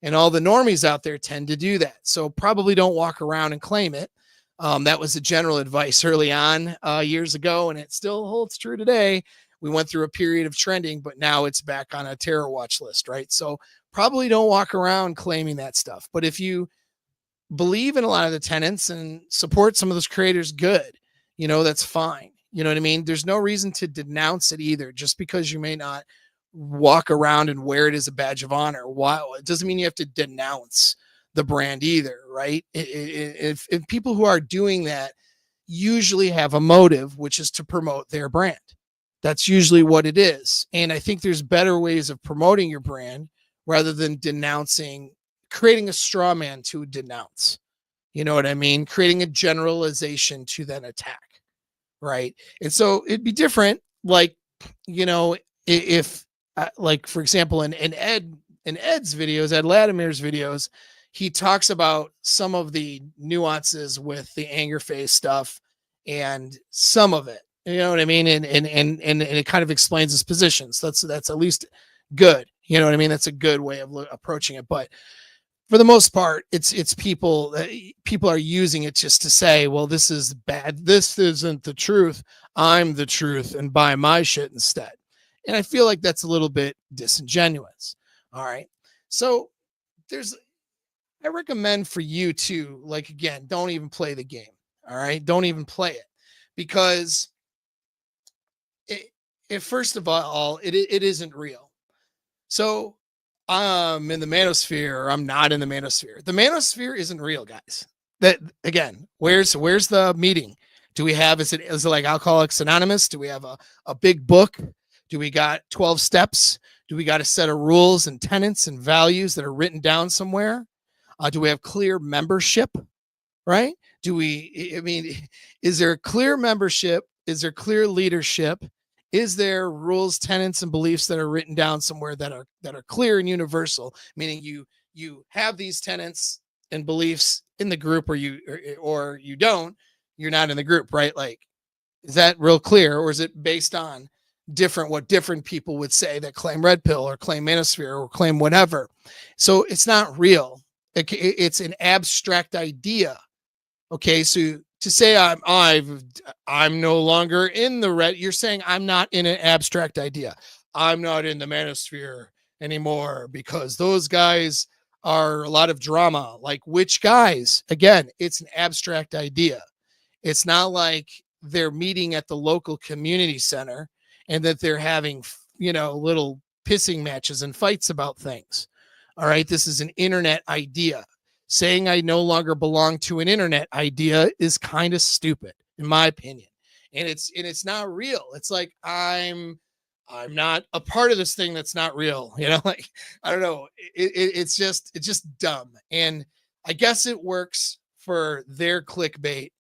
And all the normies out there tend to do that. So probably don't walk around and claim it. That was the general advice early on years ago, and it still holds true today. We went through a period of trending, but now it's back on a terror watch list, right? So probably don't walk around claiming that stuff. But if you believe in a lot of the tenets and support some of those creators, good. That's fine. You know what I mean? There's no reason to denounce it either, just because you may not walk around and wear it as a badge of honor. Wow. It doesn't mean you have to denounce the brand either, right? If people who are doing that usually have a motive, which is to promote their brand. That's usually what it is. And I think there's better ways of promoting your brand rather than creating a straw man to denounce. You know what I mean? Creating a generalization to then attack. Right. And so it'd be different. Like, if like, for example, in Ed's videos, Ed Latimer's videos, he talks about some of the nuances with the anger face stuff and some of it. You know what I mean? And it kind of explains his position. So that's at least good. You know what I mean? That's a good way of approaching it. But for the most part, it's people people are using it just to say, well, this is bad. This isn't the truth. I'm the truth and buy my shit instead. And I feel like that's a little bit disingenuous. All right. So there's I recommend for you to, like, again, don't even play the game. All right. Don't even play it because it first of all, it isn't real. So I'm in the manosphere or I'm not in the manosphere. The manosphere isn't real, guys. That again, where's the meeting? Do we have is it like Alcoholics Anonymous? Do we have a big book? Do we got 12 steps? Do we got a set of rules and tenets and values that are written down somewhere? Do we have clear membership? Right? Do we, I mean, is there clear membership? Is there clear leadership? Is there rules, tenets, and beliefs that are written down somewhere that are clear and universal? Meaning you have these tenets and beliefs in the group, or you don't. You're not in the group, right? Like, is that real clear, or is it based on what different people would say that claim red pill or claim manosphere or claim whatever? So it's not real. It's an abstract idea. Okay, so to say I'm no longer in the red, you're saying I'm not in an abstract idea. I'm not in the manosphere anymore because those guys are a lot of drama. Like, which guys? Again, it's an abstract idea. It's not like they're meeting at the local community center and that they're having, little pissing matches and fights about things. All right, this is an internet idea. Saying I no longer belong to an internet idea is kind of stupid, in my opinion. And it's not real. It's like I'm not a part of this thing that's not real. Like, I don't know. It's just dumb. And I guess it works for their clickbait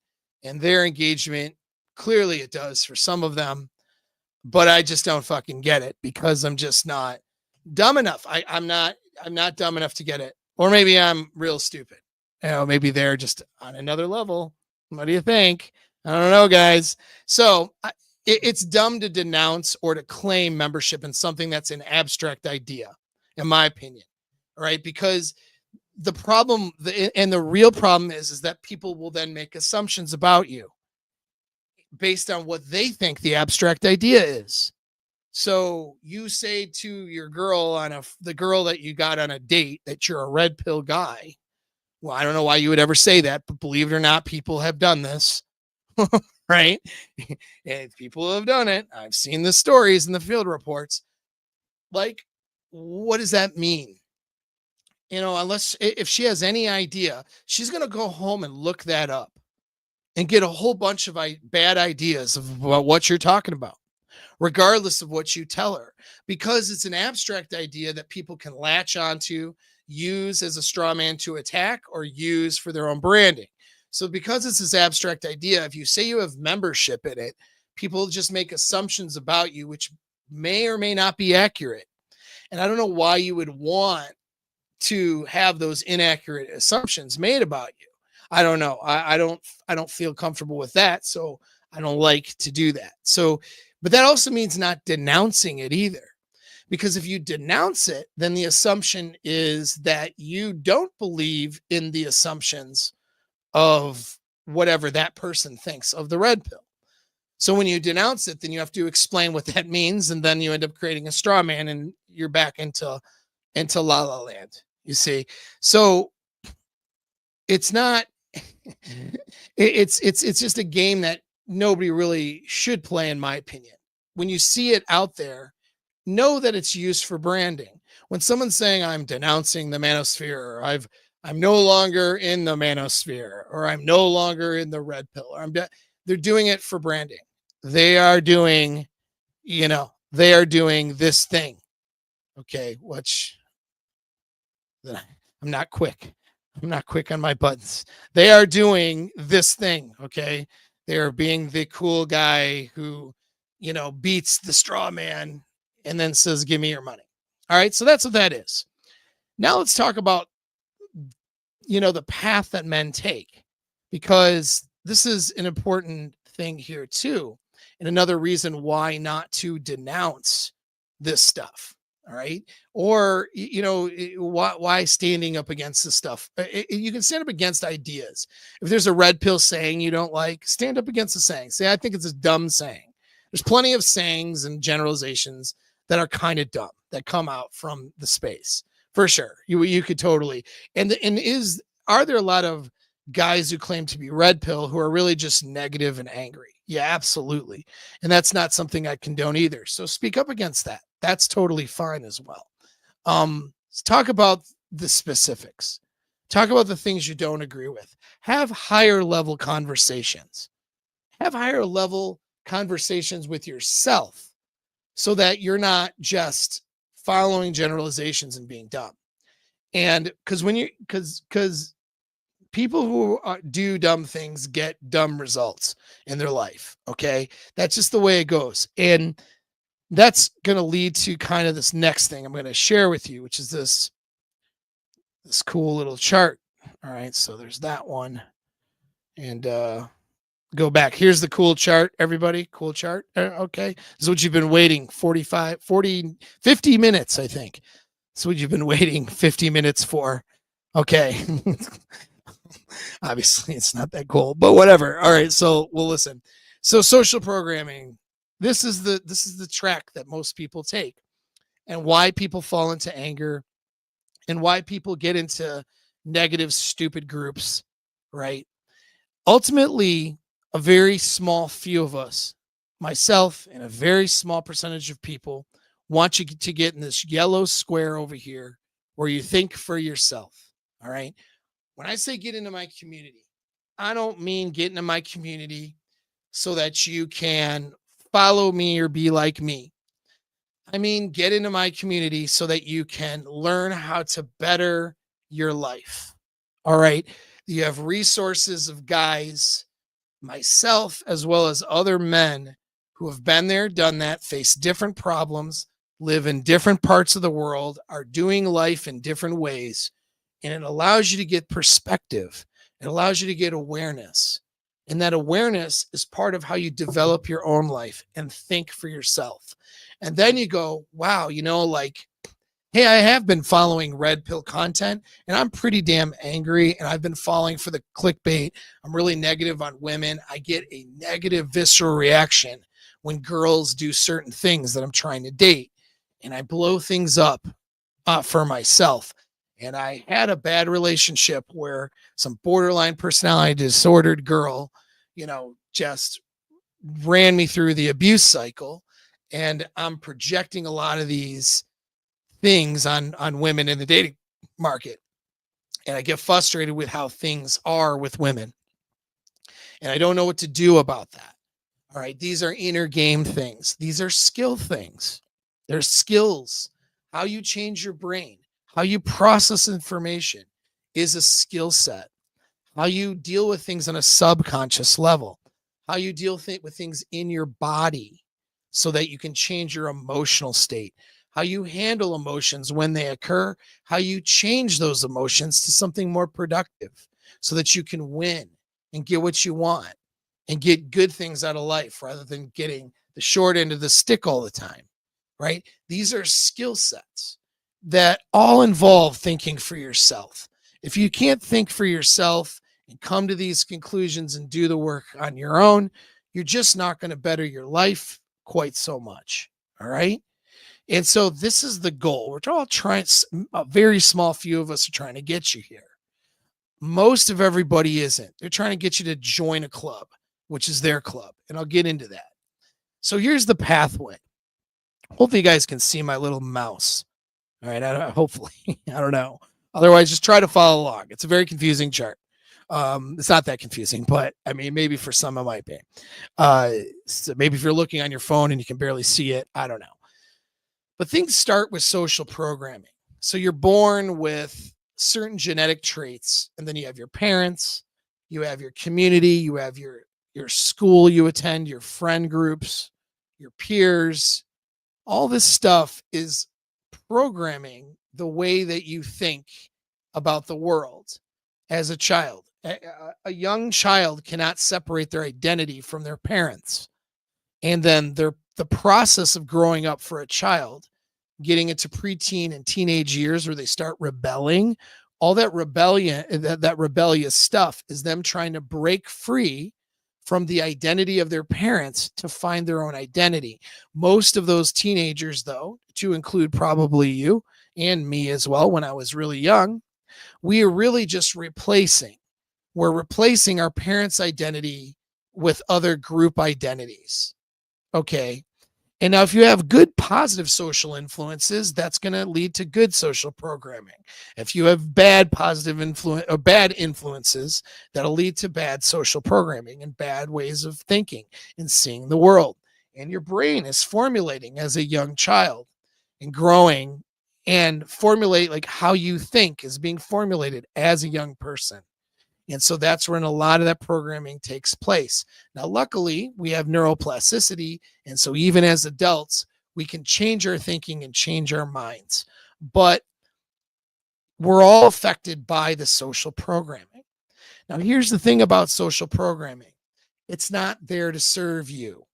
and their engagement. Clearly it does for some of them, but I just don't fucking get it because I'm just not dumb enough. I'm not dumb enough to get it. Or maybe I'm real stupid. Maybe they're just on another level. What do you think? I don't know, guys. So it's dumb to denounce or to claim membership in something that's an abstract idea, in my opinion. All right. Because the problem and the real problem is that people will then make assumptions about you based on what they think the abstract idea is. So you say to your girl the girl that you got on a date that you're a red pill guy. Well, I don't know why you would ever say that, but believe it or not, people have done this, right? And people have done it. I've seen the stories in the field reports. Like, what does that mean? Unless if she has any idea, she's going to go home and look that up and get a whole bunch of bad ideas about what you're talking about, regardless of what you tell her, because it's an abstract idea that people can latch onto, use as a straw man to attack, or use for their own branding. So because it's this abstract idea, if you say you have membership in it, people just make assumptions about you, which may or may not be accurate. And I don't know why you would want to have those inaccurate assumptions made about you. I don't know. I don't feel comfortable with that. So I don't like to do that. So, but that also means not denouncing it either. Because if you denounce it, then the assumption is that you don't believe in the assumptions of whatever that person thinks of the red pill. So when you denounce it, then you have to explain what that means. And then you end up creating a straw man and you're back into la la land, you see? So it's not, it's just a game that nobody really should play, in my opinion. When you see it out there, know that it's used for branding. When someone's saying I'm denouncing the manosphere, or I'm no longer in the manosphere, or I'm no longer in the red pill, or they're doing it for branding. They are doing, they are doing this thing. Okay, which I'm not quick. I'm not quick on my buttons. They are doing this thing. Okay, they are being the cool guy who, beats the straw man and then says, give me your money. All right. So that's what that is. Now let's talk about the path that men take, because this is an important thing here too, and another reason why not to denounce this stuff. All right. Or why standing up against this stuff. You can stand up against ideas. If there's a red pill saying you don't like, stand up against the saying. Say, I think it's a dumb saying. There's plenty of sayings and generalizations that are kind of dumb that come out from the space, for sure. You could totally. And is are there a lot of guys who claim to be red pill who are really just negative and angry? Yeah, absolutely. And that's not something I condone either. So speak up against that. That's totally fine as well. Let's talk about the specifics. Talk about the things you don't agree with. Have higher level conversations. Have higher level conversations with yourself so that you're not just following generalizations and being dumb. And because people who do dumb things get dumb results in their life. Okay. That's just the way it goes. And that's going to lead to kind of this next thing I'm going to share with you, which is this cool little chart. All right. So there's that one. And go back. Here's the cool chart, everybody. Cool chart. Okay. This is what you've been waiting 50 minutes, I think. That's what you've been waiting 50 minutes for. Okay. Obviously, it's not that cool, but whatever. All right, so we'll listen. So social programming. This is the track that most people take, and why people fall into anger, and why people get into negative, stupid groups. Right. Ultimately, a very small few of us, myself, and a very small percentage of people, want you to get in this yellow square over here where you think for yourself. All right. When I say get into my community, I don't mean get into my community so that you can follow me or be like me. I mean, get into my community so that you can learn how to better your life. All right. You have resources of guys, myself, as well as other men who have been there, done that, face different problems, live in different parts of the world, are doing life in different ways. And it allows you to get perspective. It allows you to get awareness. And that awareness is part of how you develop your own life and think for yourself. And then you go, wow, like, hey, I have been following red pill content and I'm pretty damn angry, and I've been falling for the clickbait. I'm really negative on women. I get a negative visceral reaction when girls do certain things that I'm trying to date, and I blow things up for myself. And I had a bad relationship where some borderline personality disordered girl, just ran me through the abuse cycle. And I'm projecting a lot of these things on women in the dating market. And I get frustrated with how things are with women. And I don't know what to do about that. All right. These are inner game things. These are skill things. They're skills. How you change your brain, how you process information is a skill set. How you deal with things on a subconscious level, how you deal with things in your body so that you can change your emotional state, how you handle emotions when they occur, how you change those emotions to something more productive so that you can win and get what you want and get good things out of life rather than getting the short end of the stick all the time, right? These are skill sets that all involve thinking for yourself. If you can't think for yourself and come to these conclusions and do the work on your own, you're just not going to better your life quite so much. All right. And so this is the goal. We're all trying, a very small few of us are trying to get you here. Most of everybody isn't. They're trying to get you to join a club, which is their club. And I'll get into that. So here's the pathway. Hopefully you guys can see my little mouse. All right. Hopefully, I don't know. Otherwise, just try to follow along. It's a very confusing chart. It's not that confusing, but I mean, maybe for some it might be. So maybe if you're looking on your phone and you can barely see it, I don't know. But things start with social programming. So you're born with certain genetic traits, and then you have your parents, you have your community, you have your school you attend, your friend groups, your peers. All this stuff is programming the way that you think about the world. as a child. A young child cannot separate their identity from their parents. And then the process of growing up for a child, getting into preteen and teenage years where they start rebelling, all that rebellion, that rebellious stuff is them trying to break free from the identity of their parents to find their own identity. Most of those teenagers, though, to include probably you and me as well, when I was really young, we are really just we're replacing our parents' identity with other group identities. Okay. And now, if you have good positive social influences, that's going to lead to good social programming. If you have bad positive influence or bad influences, that'll lead to bad social programming and bad ways of thinking and seeing the world. And your brain is formulating as a young child and growing, and formulate like how you think is being formulated as a young person. And so that's when a lot of that programming takes place. Now, luckily, we have neuroplasticity. And so even as adults, we can change our thinking and change our minds. But we're all affected by the social programming. Now, here's the thing about social programming. It's not there to serve you.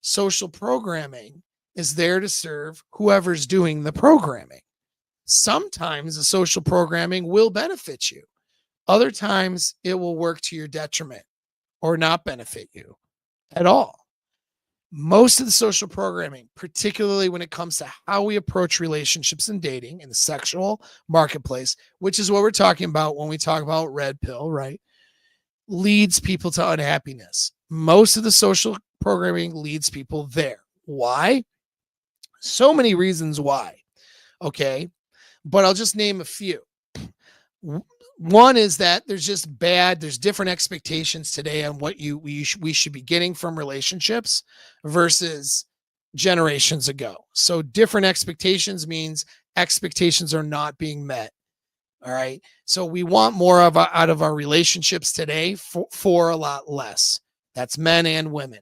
Social programming is there to serve whoever's doing the programming. Sometimes the social programming will benefit you. Other times it will work to your detriment or not benefit you at all. Most of the social programming, particularly when it comes to how we approach relationships and dating in the sexual marketplace, which is what we're talking about when we talk about red pill, right? Leads people to unhappiness. Most of the social programming leads people there. Why? So many reasons why. Okay. But I'll just name a few. One is that there's different expectations today on what we should be getting from relationships versus generations ago. So different expectations means expectations are not being met. All right. So we want more out of our relationships today for a lot less. That's men and women.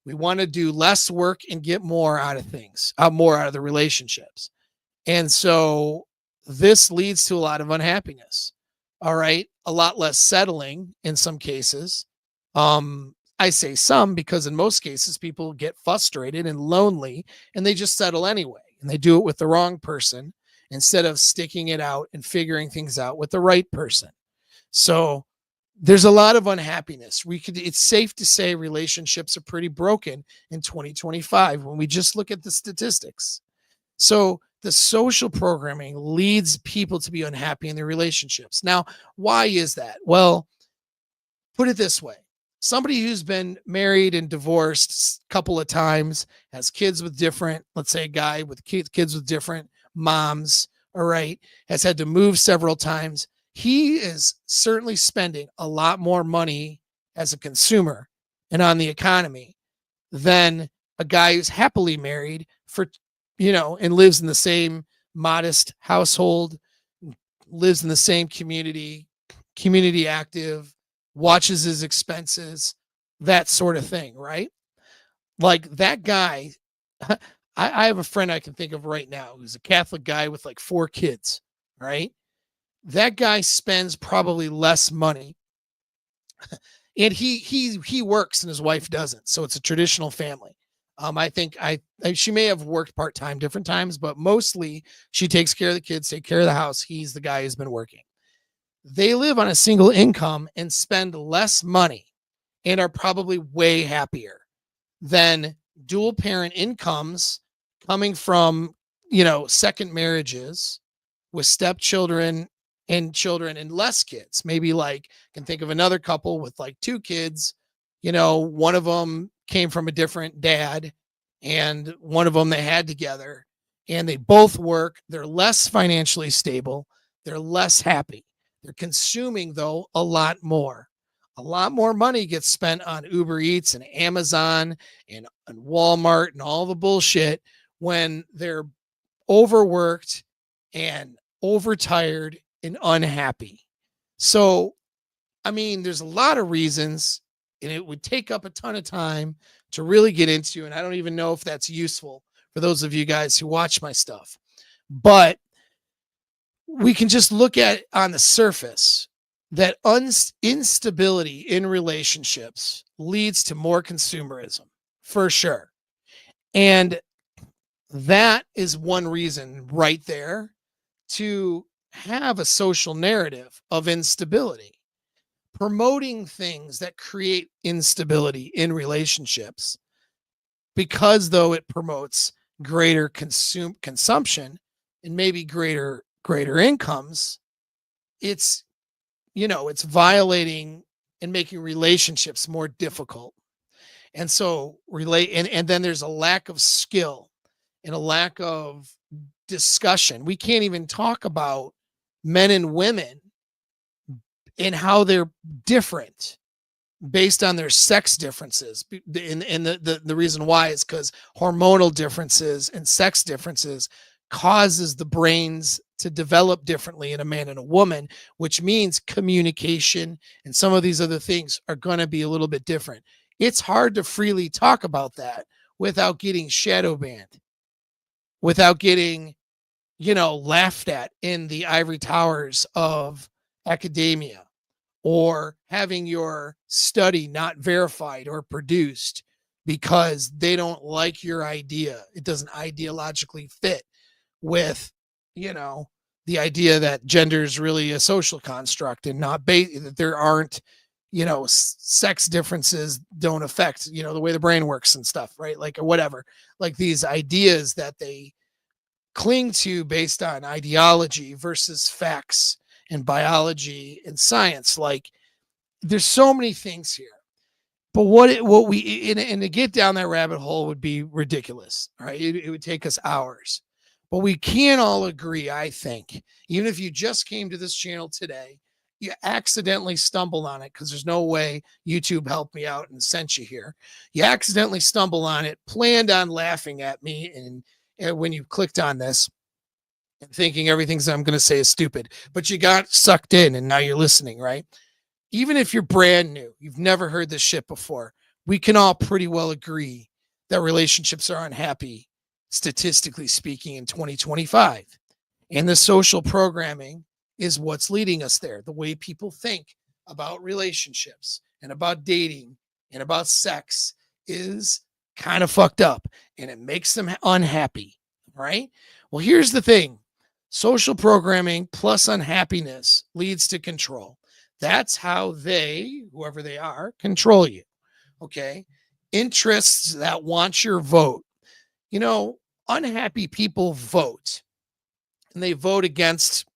We want to do less work and get more out of things, more out of the relationships. And so this leads to a lot of unhappiness. All right. A lot less settling in some cases. I say some because in most cases, people get frustrated and lonely and they just settle anyway. And they do it with the wrong person instead of sticking it out and figuring things out with the right person. So there's a lot of unhappiness. It's safe to say relationships are pretty broken in 2025 when we just look at the statistics. So the social programming leads people to be unhappy in their relationships. Now, why is that? Well, put it this way. Somebody who's been married and divorced a couple of times, has kids with different, let's say a guy with kids with different moms, all right, has had to move several times. He is certainly spending a lot more money as a consumer and on the economy than a guy who's happily married and lives in the same modest household, lives in the same community active, watches his expenses, that sort of thing, right? Like that guy, I have a friend I can think of right now who's a Catholic guy with like 4 kids, right? That guy spends probably less money. And he works and his wife doesn't. So it's a traditional family. I think she may have worked part-time different times, but mostly she takes care of the kids, take care of the house. He's the guy who's been working. They live on a single income and spend less money and are probably way happier than dual parent incomes coming from, second marriages with stepchildren and children and less kids. Maybe like can think of another couple with like 2 kids, one of them came from a different dad and one of them they had together and they both work. They're less financially stable. They're less happy. They're consuming though a lot more money gets spent on Uber Eats and Amazon and Walmart and all the bullshit when they're overworked and overtired and unhappy. So, there's a lot of reasons, and it would take up a ton of time to really get into, and I don't even know if that's useful for those of you guys who watch my stuff. But we can just look at on the surface. that instability in relationships leads to more consumerism, for sure. And that is one reason right there to have a social narrative of instability, promoting things that create instability in relationships, because though it promotes greater consumption and maybe greater incomes, it's it's violating and making relationships more difficult. And so and then there's a lack of skill and a lack of discussion. We can't even talk about men and women and how they're different based on their sex differences. And the reason why is because hormonal differences and sex differences causes the brains to develop differently in a man and a woman, which means communication and some of these other things are going to be a little bit different. It's hard to freely talk about that without getting shadow banned, without getting, laughed at in the ivory towers of academia, or having your study not verified or produced because they don't like your idea. It doesn't ideologically fit with, the idea that gender is really a social construct and not that there aren't, sex differences don't affect, the way the brain works and stuff, right? Like, or whatever, like these ideas that they cling to based on ideology versus facts and biology and science. Like, there's so many things here. But and to get down that rabbit hole would be ridiculous, right? It would take us hours. But we can all agree, I think, even if you just came to this channel today, you accidentally stumbled on it because there's no way YouTube helped me out and sent you here. You accidentally stumbled on it, planned on laughing at me, and when you clicked on this and thinking everything I'm going to say is stupid, but you got sucked in and now you're listening, right? Even if you're brand new, you've never heard this shit before, we can all pretty well agree that relationships are unhappy, statistically speaking, in 2025. And the social programming is what's leading us there. The way people think about relationships and about dating and about sex is kind of fucked up, and it makes them unhappy, right? Well, here's the thing. Social programming plus unhappiness leads to control. That's how they, whoever they are, control you. Okay. Interests that want your vote. Unhappy people vote, and they vote against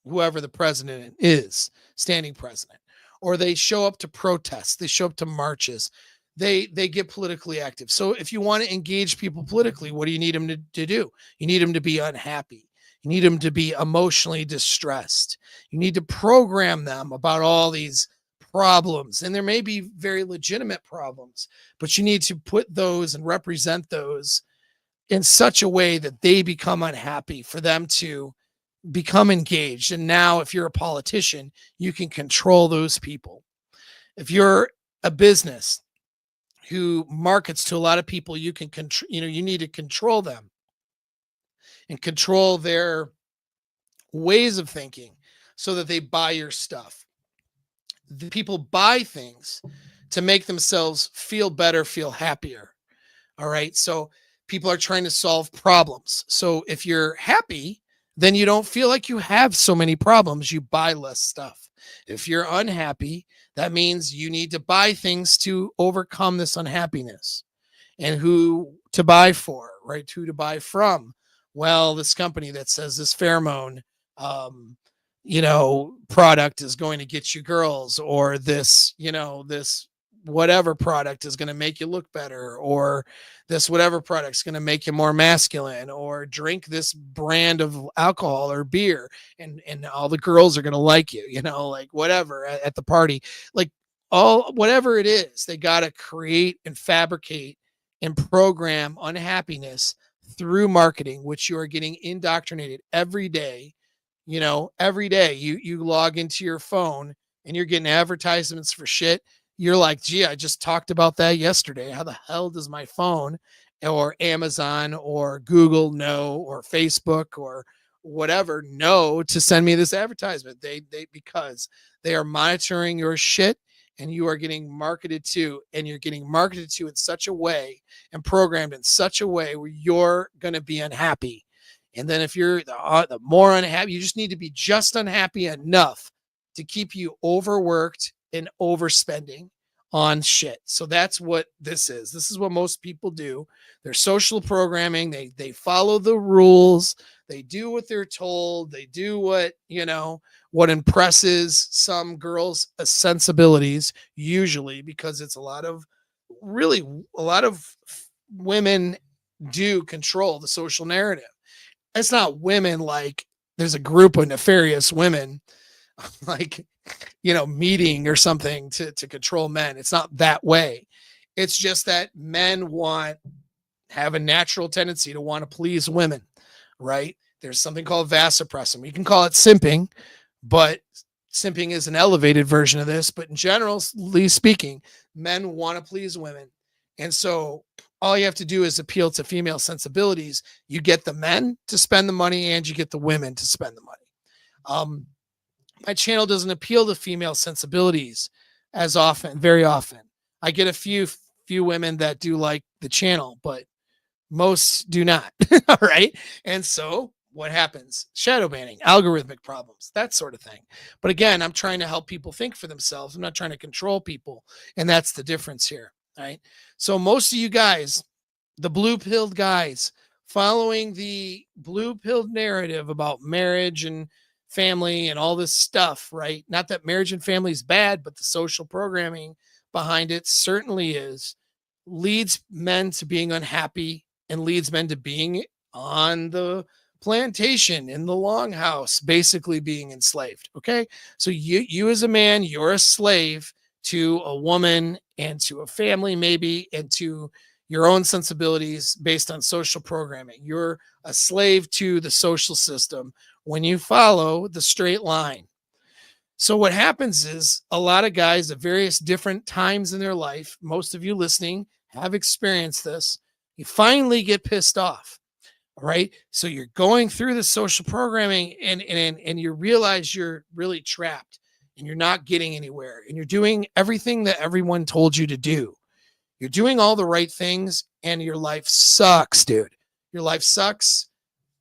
whoever the president is, standing president, or they show up to protests, they show up to marches, they get politically active. So if you want to engage people politically, what do you need them to do? You need them to be unhappy. You need them to be emotionally distressed. You need to program them about all these problems. And there may be very legitimate problems, but you need to put those and represent those in such a way that they become unhappy for them to become engaged. And now, if you're a politician, you can control those people. If you're a business who markets to a lot of people, you can you need to control them and control their ways of thinking so that they buy your stuff. The people buy things to make themselves feel better, feel happier. All right. So people are trying to solve problems. So if you're happy, then you don't feel like you have so many problems. You buy less stuff. If you're unhappy, that means you need to buy things to overcome this unhappiness. And who to buy for, right? Who to buy from? Well, this company that says this pheromone, product is going to get you girls, or this, this whatever product is going to make you look better, or this whatever product is going to make you more masculine, or drink this brand of alcohol or beer and all the girls are going to like you, like whatever at the party, like all whatever it is, they got to create and fabricate and program unhappiness through marketing, which you are getting indoctrinated every day. Every day you log into your phone and you're getting advertisements for shit. You're like, gee, I just talked about that yesterday. How the hell does my phone or Amazon or Google know, or Facebook or whatever know to send me this advertisement. They because they are monitoring your shit, and you are getting marketed to, and you're getting marketed to in such a way and programmed in such a way where you're going to be unhappy. And then if you're the more unhappy, you just need to be just unhappy enough to keep you overworked and overspending on shit. So that's what this is. This is what most people do. They're social programming. They follow the rules. They do what they're told. They do what, what impresses some girls' sensibilities, usually, because it's a lot of women do control the social narrative. It's not women like there's a group of nefarious women like, meeting or something to control men. It's not that way. It's just that men have a natural tendency to want to please women, right? There's something called vasopressin. We can call it simping, but simping is an elevated version of this. But in generally speaking, men want to please women. And so all you have to do is appeal to female sensibilities. You get the men to spend the money and you get the women to spend the money. My channel doesn't appeal to female sensibilities very often. I get a few women that do like the channel, but most do not. All right. And so what happens? Shadow banning, algorithmic problems, that sort of thing. But again, I'm trying to help people think for themselves. I'm not trying to control people. And that's the difference here. Right. So most of you guys, the blue-pilled guys, following the blue-pilled narrative about marriage and family and all this stuff, right? Not that marriage and family is bad, but the social programming behind it certainly is, leads men to being unhappy and leads men to being on the plantation in the longhouse, basically being enslaved. Okay. So you as a man, you're a slave to a woman and to a family, maybe, and to your own sensibilities based on social programming. You're a slave to the social system when you follow the straight line. So what happens is a lot of guys at various different times in their life, most of you listening have experienced this, you finally get pissed off. All right. So you're going through the social programming and you realize you're really trapped and you're not getting anywhere and you're doing everything that everyone told you to do. You're doing all the right things and your life sucks, dude. Your life sucks.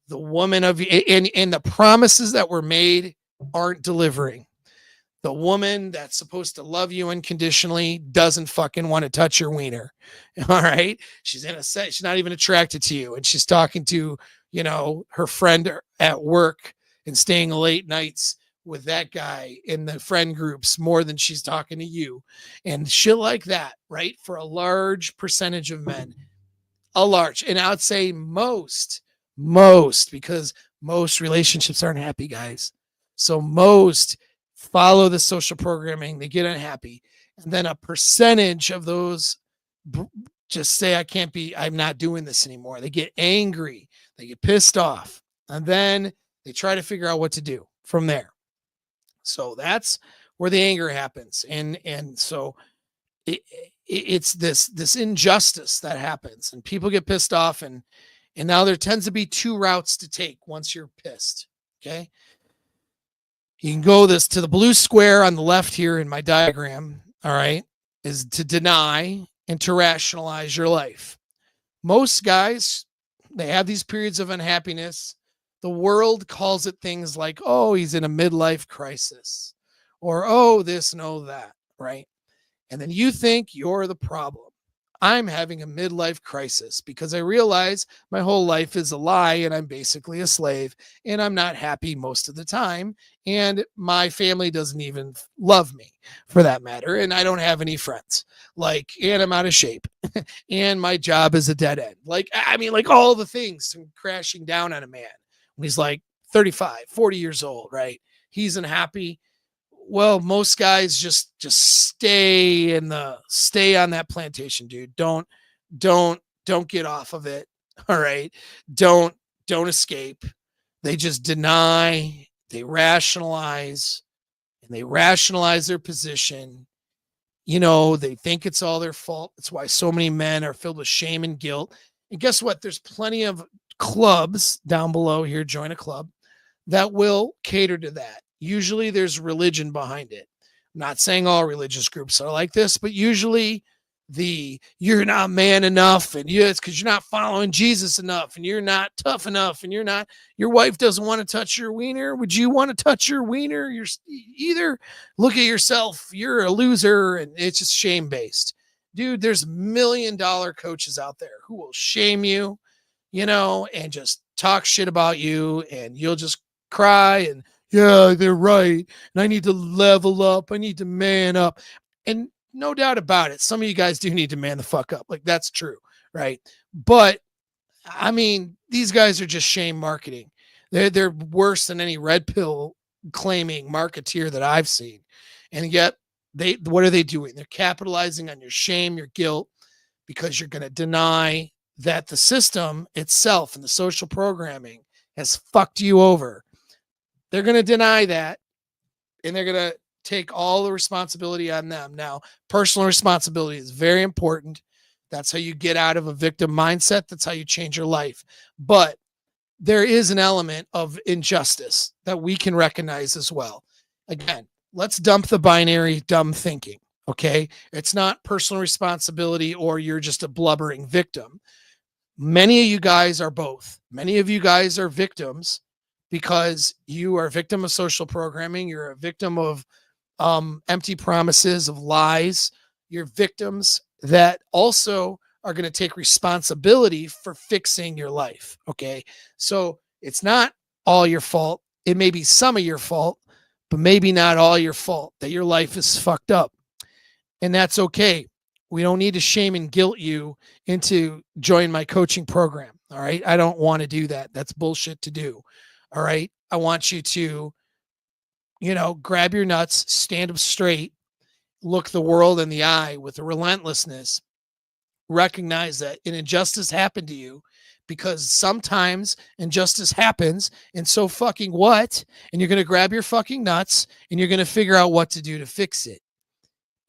The woman of and the promises that were made aren't delivering. The woman that's supposed to love you unconditionally doesn't fucking want to touch your wiener. All right. She's she's not even attracted to you. And she's talking to, her friend at work and staying late nights with that guy in the friend groups more than she's talking to you and shit like that. Right. For a large percentage of men, and I would say most, because most relationships aren't happy, guys. So most follow the social programming, they get unhappy. And then a percentage of those just say, I'm not doing this anymore. They get angry, they get pissed off, and then they try to figure out what to do from there. So that's where the anger happens. And so it's this injustice that happens and people get pissed off and now there tends to be two routes to take once you're pissed. Okay. You can go to the blue square on the left here in my diagram. All right. Is to deny and to rationalize your life. Most guys, they have these periods of unhappiness. The world calls it things like, oh, he's in a midlife crisis or, oh, this and oh, that. Right. And then you think you're the problem. I'm having a midlife crisis because I realize my whole life is a lie and I'm basically a slave and I'm not happy most of the time. And my family doesn't even love me for that matter. And I don't have any friends, and I'm out of shape and my job is a dead end. Like all the things crashing down on a man when he's like 35, 40 years old, right? He's unhappy. Well, most guys just stay on that plantation, dude. Don't get off of it. All right. Don't escape. They just deny, they rationalize, and they rationalize their position. They think it's all their fault. That's why so many men are filled with shame and guilt. And guess what? There's plenty of clubs down below here. Join a club. that will cater to that. Usually there's religion behind it. I'm not saying all religious groups are like this, but usually you're not man enough, and it's because you're not following Jesus enough, and you're not tough enough, and your wife doesn't want to touch your wiener. Would you want to touch your wiener? You're either look at yourself, you're a loser, and it's just shame based. Dude, there's $1 million coaches out there who will shame you, and just talk shit about you, and you'll just cry and, yeah, they're right. And I need to level up. I need to man up. And no doubt about it, some of you guys do need to man the fuck up. Like, that's true, right? But I mean, these guys are just shame marketing. They're worse than any red pill claiming marketeer that I've seen. And yet what are they doing? They're capitalizing on your shame, your guilt, because you're going to deny that the system itself and the social programming has fucked you over. They're going to deny that, and they're going to take all the responsibility on them. Now, personal responsibility is very important. That's how you get out of a victim mindset. That's how you change your life. But there is an element of injustice that we can recognize as well. Again, let's dump the binary dumb thinking, okay? It's not personal responsibility or you're just a blubbering victim. Many of you guys are both. Many of you guys are victims because you are a victim of social programming. You're a victim of empty promises, of lies. You're victims that also are going to take responsibility for fixing your life. Okay. So it's not all your fault. It may be some of your fault, but maybe not all your fault that your life is fucked up. And that's okay. We don't need to shame and guilt you into join my coaching program. All right. I don't want to do that. That's bullshit to do. All right. I want you to, grab your nuts, stand up straight, look the world in the eye with a relentlessness, recognize that an injustice happened to you, because sometimes injustice happens. And so fucking what? And you're going to grab your fucking nuts and you're going to figure out what to do to fix it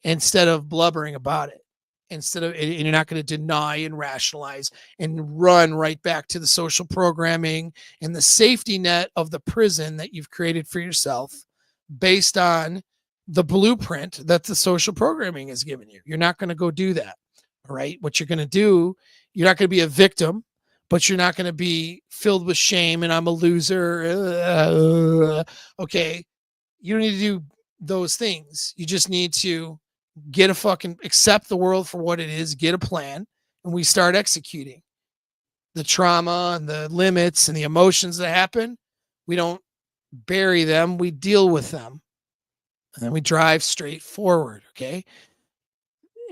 instead of blubbering about it. And you're not going to deny and rationalize and run right back to the social programming and the safety net of the prison that you've created for yourself based on the blueprint that the social programming has given you. You're not going to go do that. All right. What you're going to do, you're not going to be a victim, but you're not going to be filled with shame and I'm a loser. Okay. You don't need to do those things. You just need to accept the world for what it is, get a plan, and we start executing. The trauma and the limits and the emotions that happen, we don't bury them, we deal with them. And then we drive straight forward, okay?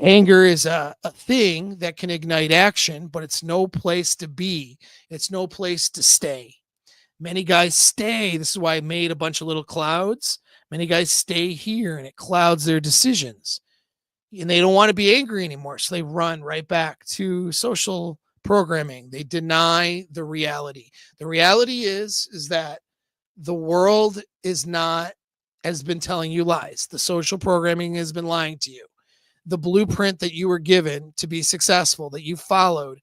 Anger is a thing that can ignite action, but it's no place to be. It's no place to stay. Many guys stay. This is why I made a bunch of little clouds. Many guys stay here, and it clouds their decisions. And they don't want to be angry anymore. So they run right back to social programming. They deny the reality. The reality is that the world has been telling you lies. The social programming has been lying to you. The blueprint that you were given to be successful, that you followed,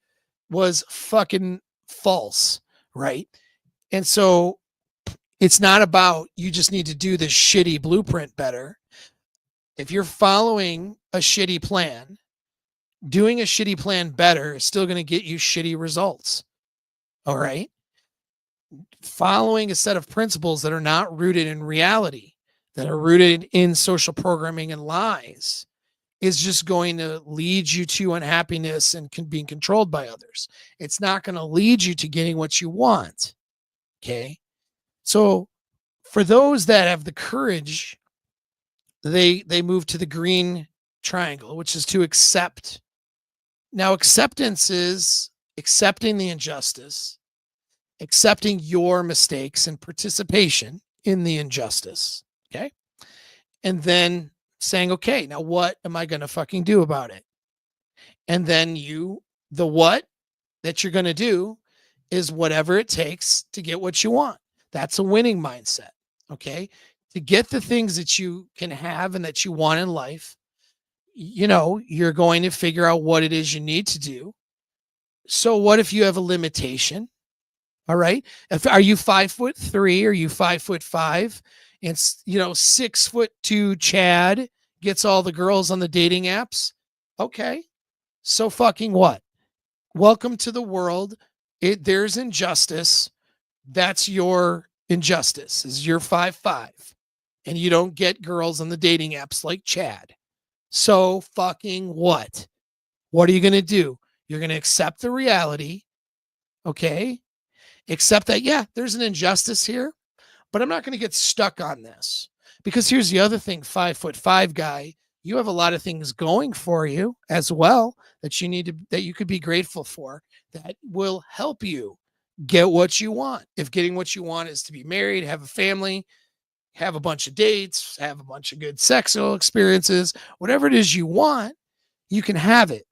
was fucking false, right? And so it's not about you just need to do this shitty blueprint better. If you're following a shitty plan, doing a shitty plan better is still going to get you shitty results. All right. Following a set of principles that are not rooted in reality, that are rooted in social programming and lies, is just going to lead you to unhappiness and being controlled by others. It's not going to lead you to getting what you want. Okay. So for those that have the courage, they move to the green triangle, which is to accept. Now, acceptance is accepting the injustice, accepting your mistakes and participation in the injustice. Okay. And then saying, okay, now what am I going to fucking do about it? And then the what that you're going to do is whatever it takes to get what you want. That's a winning mindset. Okay. To get the things that you can have and that you want in life, you're going to figure out what it is you need to do. So what if you have a limitation? All right. Are you 5'3"? Are you 5'5"? And 6'2" Chad gets all the girls on the dating apps. Okay. So fucking what? Welcome to the world. There's injustice. That's your injustice. Is you're 5'5" and you don't get girls on the dating apps like Chad. So fucking what? What are you going to do? You're going to accept the reality. Okay. Accept that, yeah, there's an injustice here, but I'm not going to get stuck on this. Because here's the other thing, 5'5" guy, you have a lot of things going for you as well that you could be grateful for, that will help you get what you want. If getting what you want is to be married, have a family, have a bunch of dates, have a bunch of good sexual experiences, whatever it is you want, you can have it.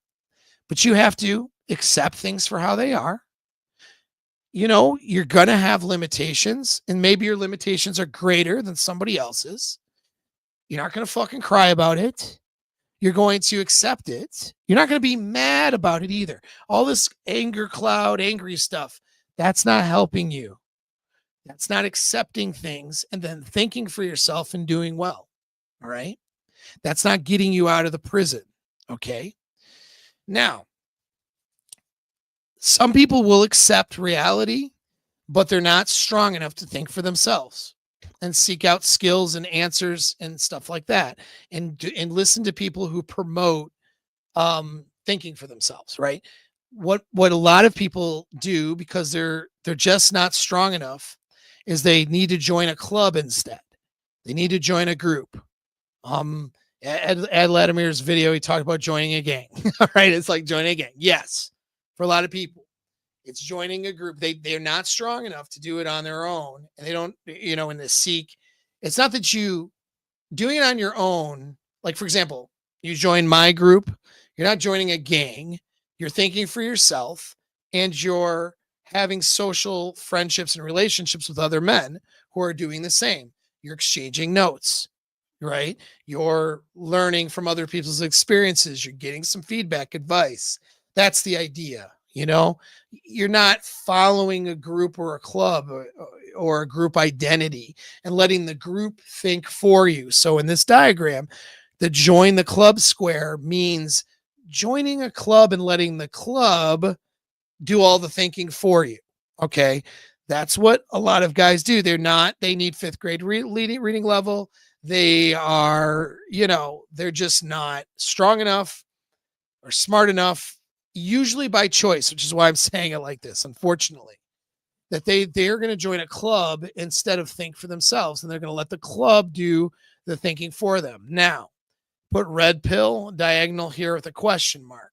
But you have to accept things for how they are. You're going to have limitations, and maybe your limitations are greater than somebody else's. You're not going to fucking cry about it. You're going to accept it. You're not going to be mad about it either. All this anger cloud, angry stuff, that's not helping you. That's not accepting things and then thinking for yourself and doing well. All right. That's not getting you out of the prison. Okay. Now, some people will accept reality, but they're not strong enough to think for themselves and seek out skills and answers and stuff like that, and listen to people who promote thinking for themselves. Right? What a lot of people do, because they're just not strong enough, is they need to join a club instead. They need to join a group. Ed Latimer's video, he talked about joining a gang. All right, it's like joining a gang. Yes, for a lot of people, it's joining a group. They're not strong enough to do it on their own, and they don't, in the seek. It's not that you doing it on your own. Like, for example, you join my group. You're not joining a gang. You're thinking for yourself, and you're having social friendships and relationships with other men who are doing the same. You're exchanging notes, right? You're learning from other people's experiences. You're getting some feedback, advice. That's the idea. You're not following a group or a club or a group identity and letting the group think for you. So in this diagram, the join the club square means joining a club and letting the club do all the thinking for you. Okay. That's what a lot of guys do. They need fifth grade reading level. They are, they're just not strong enough or smart enough, usually by choice, which is why I'm saying it like this, unfortunately, that they're going to join a club instead of think for themselves, and they're going to let the club do the thinking for them. Now, put red pill diagonal here with a question mark.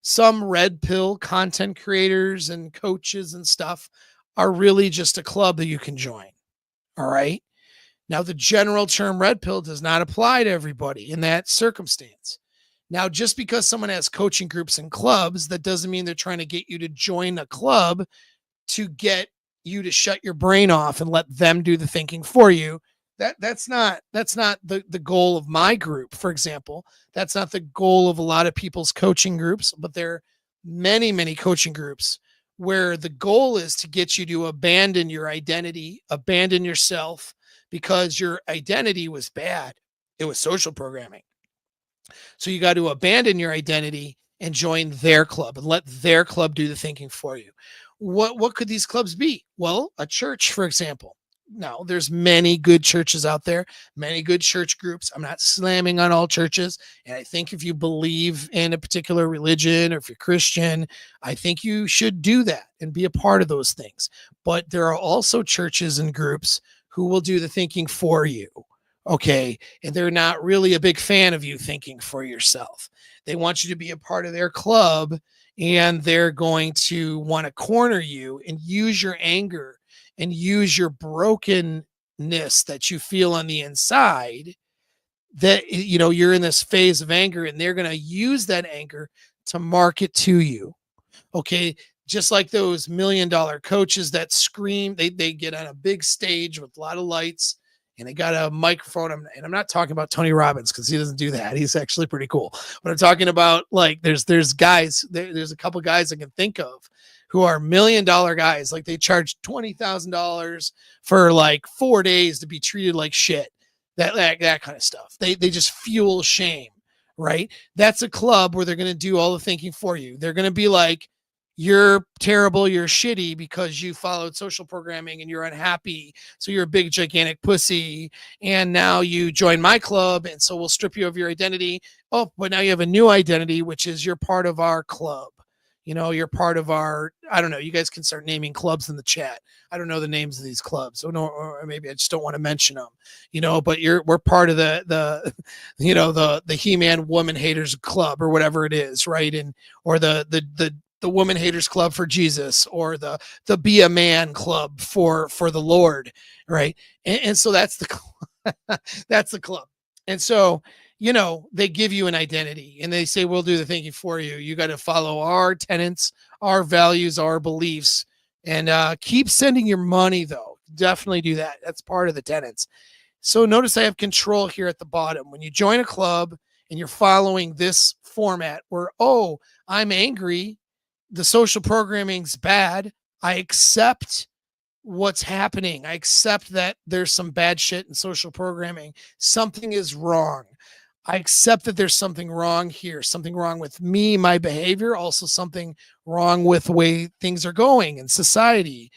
Some red pill content creators and coaches and stuff are really just a club that you can join. All right. Now, the general term red pill does not apply to everybody in that circumstance. Now, just because someone has coaching groups and clubs, that doesn't mean they're trying to get you to join a club to get you to shut your brain off and let them do the thinking for you. That's not the goal of my group, for example. That's not the goal of a lot of people's coaching groups, but there are many, many coaching groups where the goal is to get you to abandon your identity, abandon yourself, because your identity was bad. It was social programming. So you got to abandon your identity and join their club and let their club do the thinking for you. What could these clubs be? Well, a church, for example. Now, there's many good churches out there, many good church groups. I'm not slamming on all churches. And I think if you believe in a particular religion, or if you're Christian, I think you should do that and be a part of those things. But there are also churches and groups who will do the thinking for you. Okay. And they're not really a big fan of you thinking for yourself. They want you to be a part of their club, and they're going to want to corner you and use your anger and use your brokenness that you feel on the inside, that, you're in this phase of anger, and they're going to use that anger to market to you. Okay. Just like those $1 million coaches that scream, they get on a big stage with a lot of lights, and they got a microphone. And I'm not talking about Tony Robbins, because he doesn't do that. He's actually pretty cool. But I'm talking about, like, there's guys, there's a couple guys I can think of who are $1 million guys. Like they charge $20,000 for like 4 days to be treated like shit. That kind of stuff. They just fuel shame, right? That's a club where they're going to do all the thinking for you. They're going to be like, you're terrible, you're shitty because you followed social programming and you're unhappy. So you're a big, gigantic pussy. And now you join my club. And so we'll strip you of your identity. Oh, but now you have a new identity, which is you're part of our club. You're part of our, I don't know, you guys can start naming clubs in the chat. I don't know the names of these clubs. Or maybe I just don't want to mention them, but we're part of the He-Man Woman Haters Club or whatever it is. Right. And, or the Woman Haters Club for Jesus, or the Be a Man Club for the Lord, right? And so that's the that's the club. And so they give you an identity and they say, we'll do the thinking for you. You got to follow our tenets, our values, our beliefs, and keep sending your money though. Definitely do that. That's part of the tenets. So notice I have control here at the bottom. When you join a club and you're following this format where, oh, I'm angry, the social programming's bad, I accept what's happening. I accept that there's some bad shit in social programming. Something is wrong. I accept that there's something wrong here, something wrong with me, my behavior, also something wrong with the way things are going in society.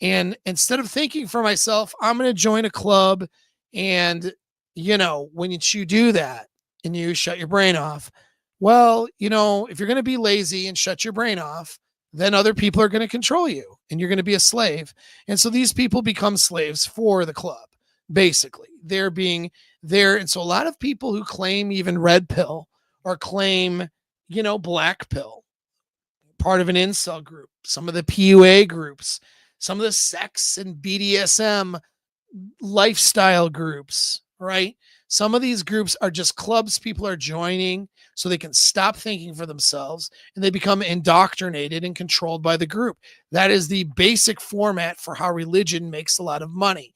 And instead of thinking for myself, I'm going to join a club. And, when you do that and you shut your brain off, well, if you're going to be lazy and shut your brain off, then other people are going to control you and you're going to be a slave. And so these people become slaves for the club. Basically, they're being there. And so a lot of people who claim even red pill or claim, black pill, part of an incel group, some of the PUA groups, some of the sex and BDSM lifestyle groups, right? Some of these groups are just clubs people are joining so they can stop thinking for themselves and they become indoctrinated and controlled by the group. That is the basic format for how religion makes a lot of money.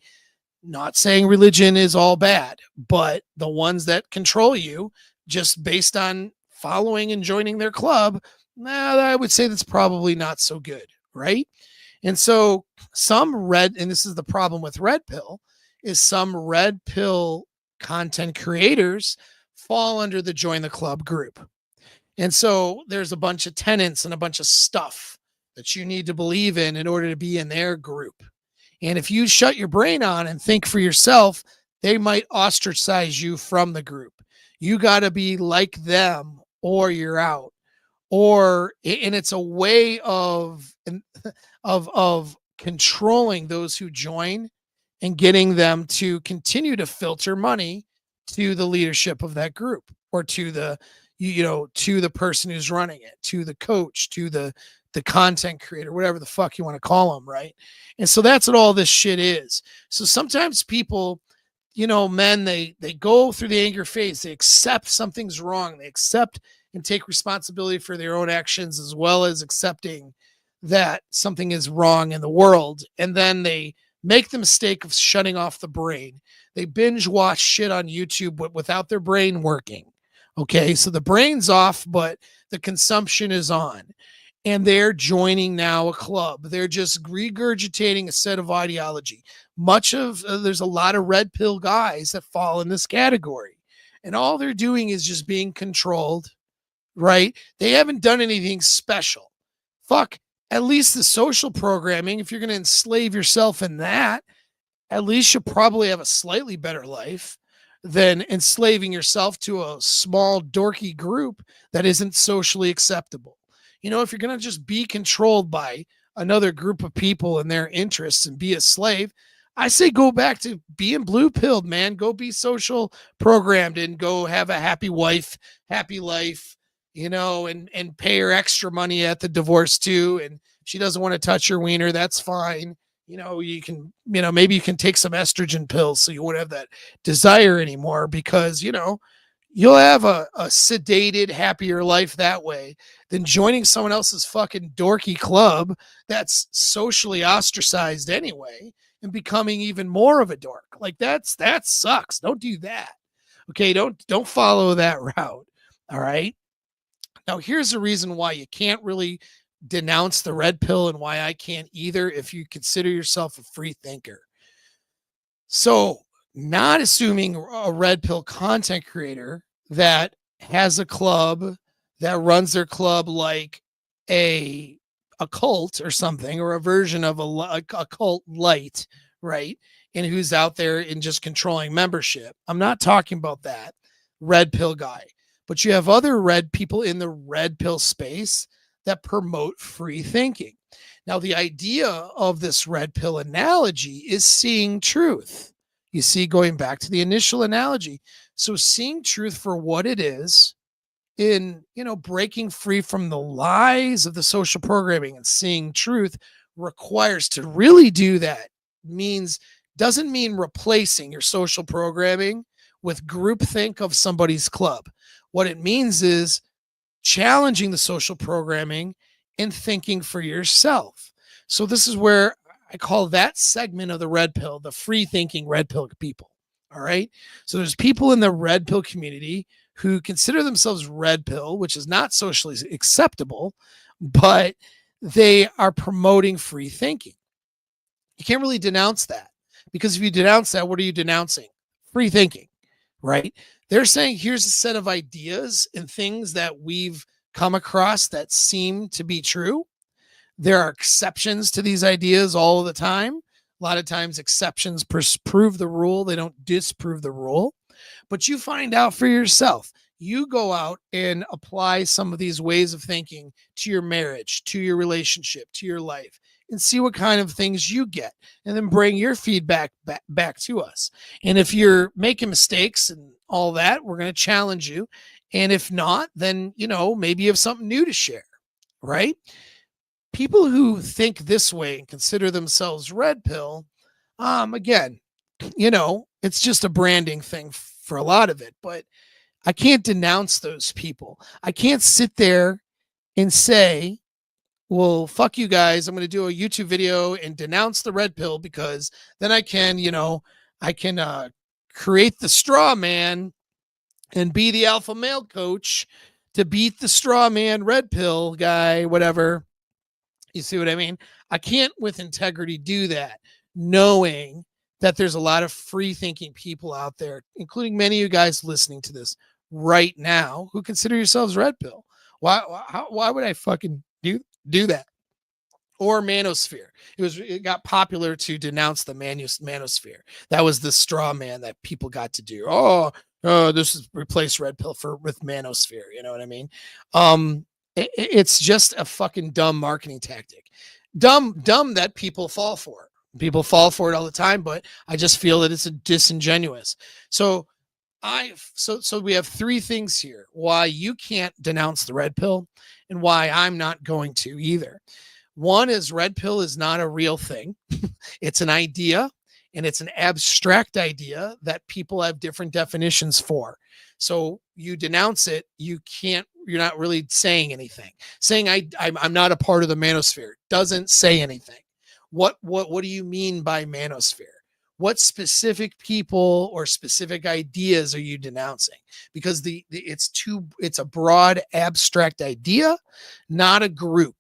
Not saying religion is all bad, but the ones that control you just based on following and joining their club, I would say that's probably not so good, right? And so and this is the problem with red pill, is some red pill content creators fall under the join the club group. And so there's a bunch of tenets and a bunch of stuff that you need to believe in order to be in their group. And if you shut your brain on and think for yourself, they might ostracize you from the group. You got to be like them or you're out. And it's a way of controlling those who join and getting them to continue to filter money to the leadership of that group, or to the person who's running it, to the coach, to the content creator, whatever the fuck you want to call them, right? And so that's what all this shit is. So sometimes people, men, they go through the anger phase, they accept something's wrong, they accept and take responsibility for their own actions, as well as accepting that something is wrong in the world. And then they make the mistake of shutting off the brain. They binge watch shit on YouTube without their brain working. Okay, so the brain's off, but the consumption is on. And they're joining now a club. They're just regurgitating a set of ideology. There's a lot of red pill guys that fall in this category. And all they're doing is just being controlled, right? They haven't done anything special. Fuck, at least the social programming, if you're going to enslave yourself in that, at least you'll probably have a slightly better life than enslaving yourself to a small dorky group that isn't socially acceptable. If you're going to just be controlled by another group of people and their interests and be a slave, I say go back to being blue pilled, man. Go be social programmed and go have a happy wife, happy life, and pay her extra money at the divorce too. And she doesn't want to touch your wiener, that's fine. You can, maybe you can take some estrogen pills so you won't have that desire anymore, because, you'll have a sedated, happier life that way than joining someone else's fucking dorky club that's socially ostracized anyway and becoming even more of a dork. Like that sucks. Don't do that. Okay. Don't follow that route. All right. Now here's the reason why you can't really denounce the red pill and why I can't either if you consider yourself a free thinker. So, not assuming a red pill content creator that has a club that runs their club like a cult or something, or a version of a cult light, right? And who's out there and just controlling membership. I'm not talking about that red pill guy, but you have other red people in the red pill space that promote free thinking. Now, the idea of this red pill analogy is seeing truth. You see, going back to the initial analogy. So seeing truth for what it is, in, breaking free from the lies of the social programming and seeing truth, requires to really do that means doesn't mean replacing your social programming with groupthink of somebody's club. What it means is challenging the social programming and thinking for yourself. So this is where I call that segment of the red pill the free thinking red pill people. All right. So there's people in the red pill community who consider themselves red pill, which is not socially acceptable, but they are promoting free thinking. You can't really denounce that, because if you denounce that, what are you denouncing? Free thinking, right? They're saying here's a set of ideas and things that we've come across that seem to be true. There are exceptions to these ideas all the time. A lot of times exceptions prove the rule. They don't disprove the rule, but you find out for yourself. You go out and apply some of these ways of thinking to your marriage, to your relationship, to your life, and see what kind of things you get, and then bring your feedback back to us. And if you're making mistakes and all that, we're going to challenge you. And if not, then, maybe you have something new to share, right? People who think this way and consider themselves red pill, again, it's just a branding thing for a lot of it, but I can't denounce those people. I can't sit there and say, well, fuck you guys. I'm going to do a YouTube video and denounce the red pill, because then I can, create the straw man and be the alpha male coach to beat the straw man red pill guy, whatever. You see what I mean? I can't with integrity do that, knowing that there's a lot of free thinking people out there, including many of you guys listening to this right now, who consider yourselves red pill. Why would I fucking do that? Or manosphere. It got popular to denounce the manosphere. That was the straw man that people got to do. This is replace red pill with manosphere. You know what I mean? It's just a fucking dumb marketing tactic. Dumb that people fall for. People fall for it all the time, but I just feel that it's a disingenuous. So we have three things here why you can't denounce the red pill and why I'm not going to either. One is red pill is not a real thing. It's an idea, and it's an abstract idea that people have different definitions for. So you denounce it, you're not really saying anything. Saying I'm not a part of the manosphere doesn't say anything. What do you mean by manosphere? What specific people or specific ideas are you denouncing? Because it's a broad abstract idea, not a group.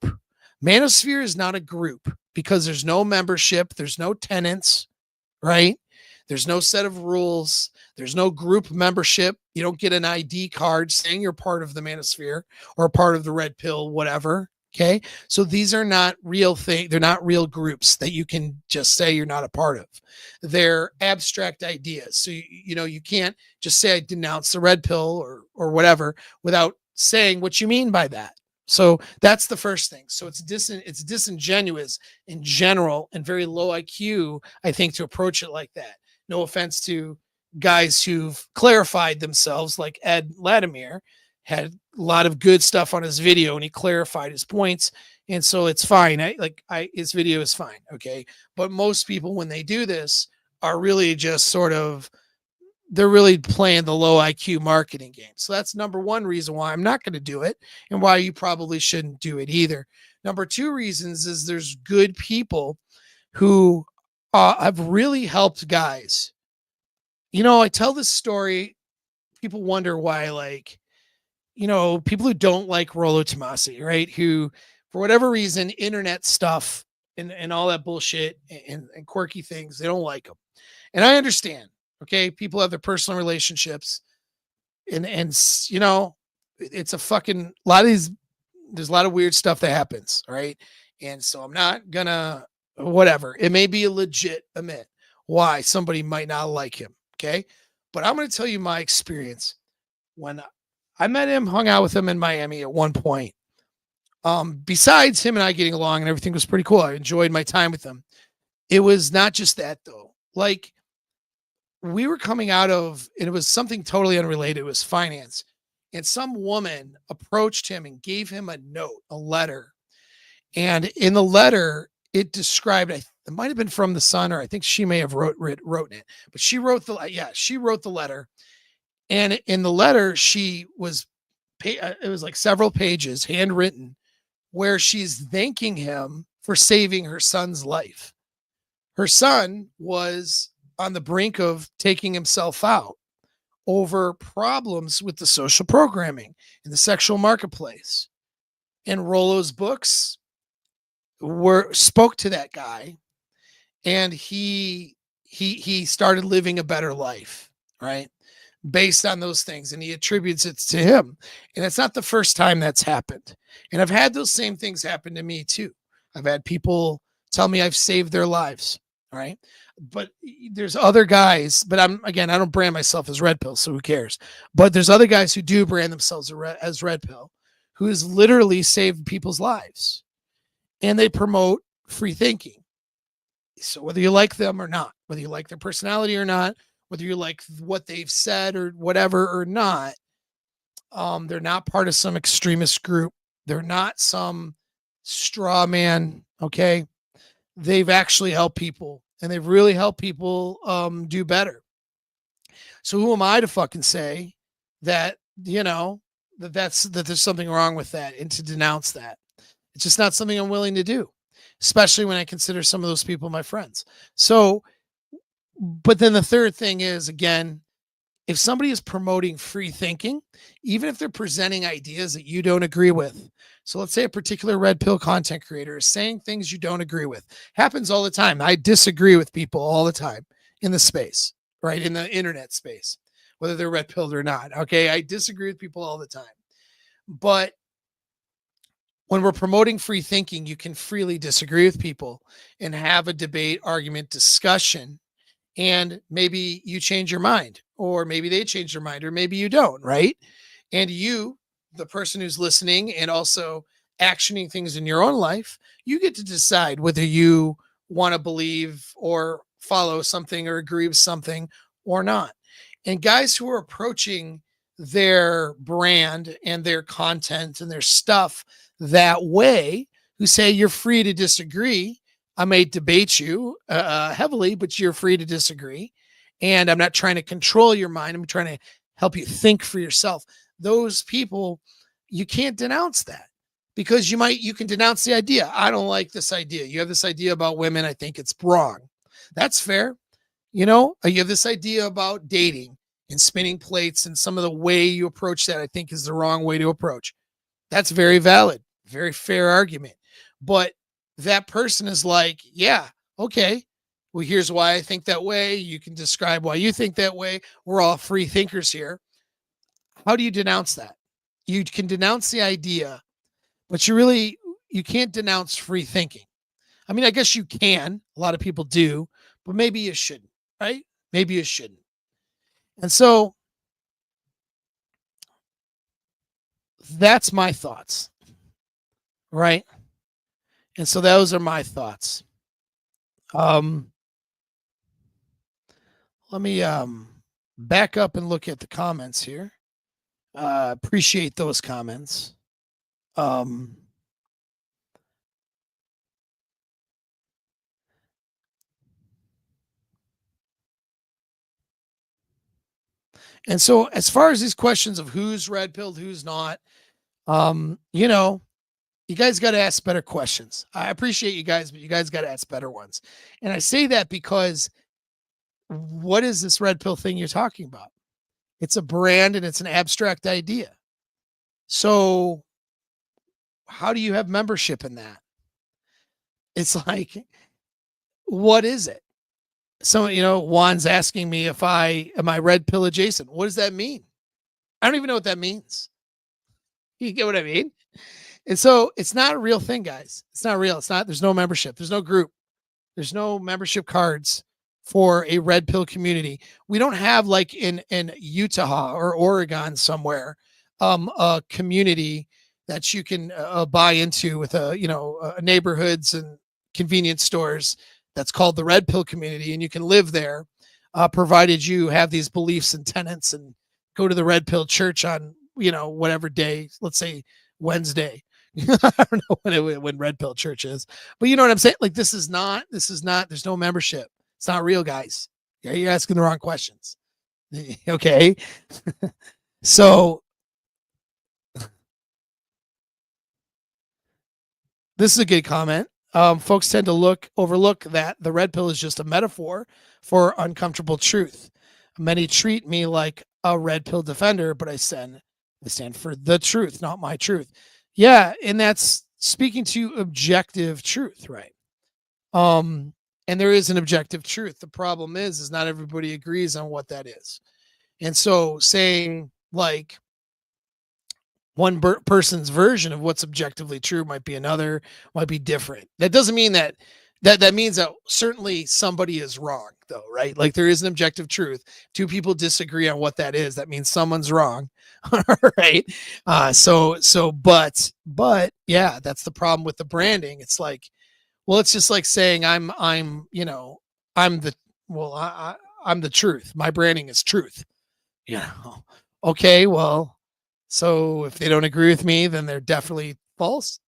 Manosphere is not a group because there's no membership, there's no tenants, right? There's no set of rules. There's no group membership. You don't get an ID card saying you're part of the manosphere or part of the red pill, whatever. Okay. So these are not real things. They're not real groups that you can just say you're not a part of. They're abstract ideas. So, you can't just say I denounce the red pill or whatever without saying what you mean by that. So that's the first thing. So it's disingenuous in general and very low IQ, I think, to approach it like that. No offense to guys who've clarified themselves, like Ed Latimer had a lot of good stuff on his video and he clarified his points. And so it's fine. His video is fine. Okay. But most people, when they do this, are really just they're really playing the low IQ marketing game. So that's number one reason why I'm not going to do it, and why you probably shouldn't do it either. Number two reasons is there's good people who have really helped guys. I tell this story. People wonder why, people who don't like Rollo Tomasi, right? Who for whatever reason, internet stuff and all that bullshit and quirky things, they don't like them. And I understand. Okay. People have their personal relationships and it's a fucking lot of these, there's a lot of weird stuff that happens. All right. And so I'm not gonna, whatever. It may be a legitimate why somebody might not like him. Okay. But I'm going to tell you my experience when I met him, hung out with him in Miami at one point. Besides him and I getting along and everything was pretty cool. I enjoyed my time with him. It was not just that though. Like we were coming out of, and it was something totally unrelated. It was finance. And some woman approached him and gave him a note, a letter. And in the letter, it described, it might have been from the Sun, or I think she may have wrote it, but she wrote she wrote the letter. And in the letter, she was, it was like several pages handwritten where she's thanking him for saving her son's life. Her son was on the brink of taking himself out over problems with the social programming in the sexual marketplace. And Rollo's books spoke to that guy, and he started living a better life, right? Based on those things, and he attributes it to him. And it's not the first time that's happened. And I've had those same things happen to me too. I've had people tell me I've saved their lives, right? But there's other guys, but I don't brand myself as red pill, so who cares? But there's other guys who do brand themselves as red pill, who has literally saved people's lives, and they promote free thinking. So whether you like them or not, whether you like their personality or not, whether you like what they've said or whatever or not, they're not part of some extremist group. They're not some straw man. Okay. They've actually helped people, and they've really helped people do better. So who am I to fucking say that, that there's something wrong with that and to denounce that? It's just not something I'm willing to do, especially when I consider some of those people my friends. So, but then the third thing is, again, if somebody is promoting free thinking, even if they're presenting ideas that you don't agree with. So let's say a particular red pill content creator is saying things you don't agree with. Happens all the time. I disagree with people all the time in the space, right? In the internet space, whether they're red pilled or not. Okay. I disagree with people all the time. But when we're promoting free thinking, you can freely disagree with people and have a debate, argument, discussion. And maybe you change your mind, or maybe they change their mind, or maybe you don't, right? And you, the person who's listening and also actioning things in your own life, you get to decide whether you want to believe or follow something or agree with something or not. And guys who are approaching their brand and their content and their stuff that way, who say you're free to disagree, I may debate you heavily, but you're free to disagree. And I'm not trying to control your mind. I'm trying to help you think for yourself. Those people, you can't denounce that, because you can denounce the idea. I don't like this idea. You have this idea about women. I think it's wrong. That's fair. You have this idea about dating and spinning plates, and some of the way you approach that, I think, is the wrong way to approach. That's very valid, very fair argument. But that person is like, yeah, okay, well, here's why I think that way. You can describe why you think that way. We're all free thinkers here. How do you denounce that? You can denounce the idea, but you can't denounce free thinking. I mean, I guess you can. A lot of people do, but maybe you shouldn't, right? Maybe you shouldn't. And so that's my thoughts, right? And so those are my thoughts. Let me back up and look at the comments here. Appreciate those comments. And so as far as these questions of who's red pilled, who's not, you guys got to ask better questions. I appreciate you guys, but you guys got to ask better ones. And I say that because what is this red pill thing you're talking about? It's a brand and it's an abstract idea. So how do you have membership in that? It's like, what is it? So, Juan's asking me if am I red pill adjacent? What does that mean? I don't even know what that means. You get what I mean? And so it's not a real thing, guys. It's not real. There's no membership. There's no group. There's no membership cards for a red pill community. We don't have, like, in Utah or Oregon somewhere, a community that you can buy into with neighborhoods and convenience stores that's called the red pill community, and you can live there, provided you have these beliefs and tenets and go to the red pill church on whatever day, let's say Wednesday. I don't know when red pill church is, but you know what I'm saying? Like, this is not, there's no membership. It's not real, guys. Yeah, you're asking the wrong questions. Okay. So this is a good comment. Folks tend to overlook that the red pill is just a metaphor for uncomfortable truth. Many treat me like a red pill defender, but I stand for the truth, not my truth. Yeah, and that's speaking to objective truth, right? And there is an objective truth. The problem is not everybody agrees on what that is. And so saying, like, one person's version of what's objectively true might be another, might be different. That doesn't mean that means that certainly somebody is wrong, though, right? Like, there is an objective truth. Two people disagree on what that is. That means someone's wrong. Right. But yeah, that's the problem with the branding. It's like, well, it's just like saying I'm the truth. My branding is truth. Okay, well, so if they don't agree with me, then they're definitely false.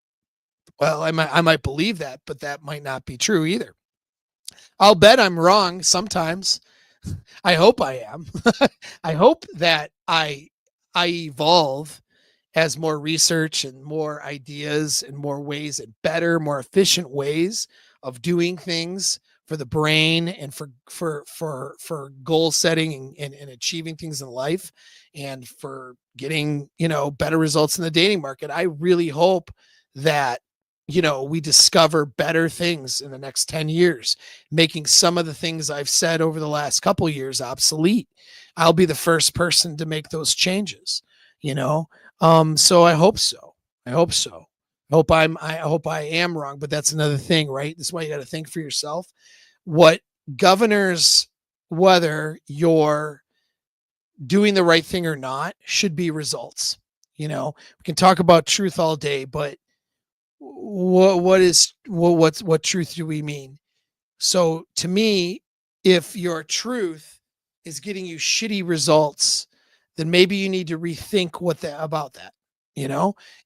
Well, I might believe that, but that might not be true either. I'll bet I'm wrong sometimes. I hope I am. I hope that I evolve as more research and more ideas and more ways and better, more efficient ways of doing things for the brain and for goal setting and achieving things in life, and for getting, better results in the dating market. I really hope that, we discover better things in the next 10 years, making some of the things I've said over the last couple years obsolete. I'll be the first person to make those changes, so I hope so. I hope I am wrong, but that's another thing, right? This is why you got to think for yourself. What governors whether you're doing the right thing or not should be results. We can talk about truth all day, but what truth do we mean? So to me, if your truth is getting you shitty results, then maybe you need to rethink about that.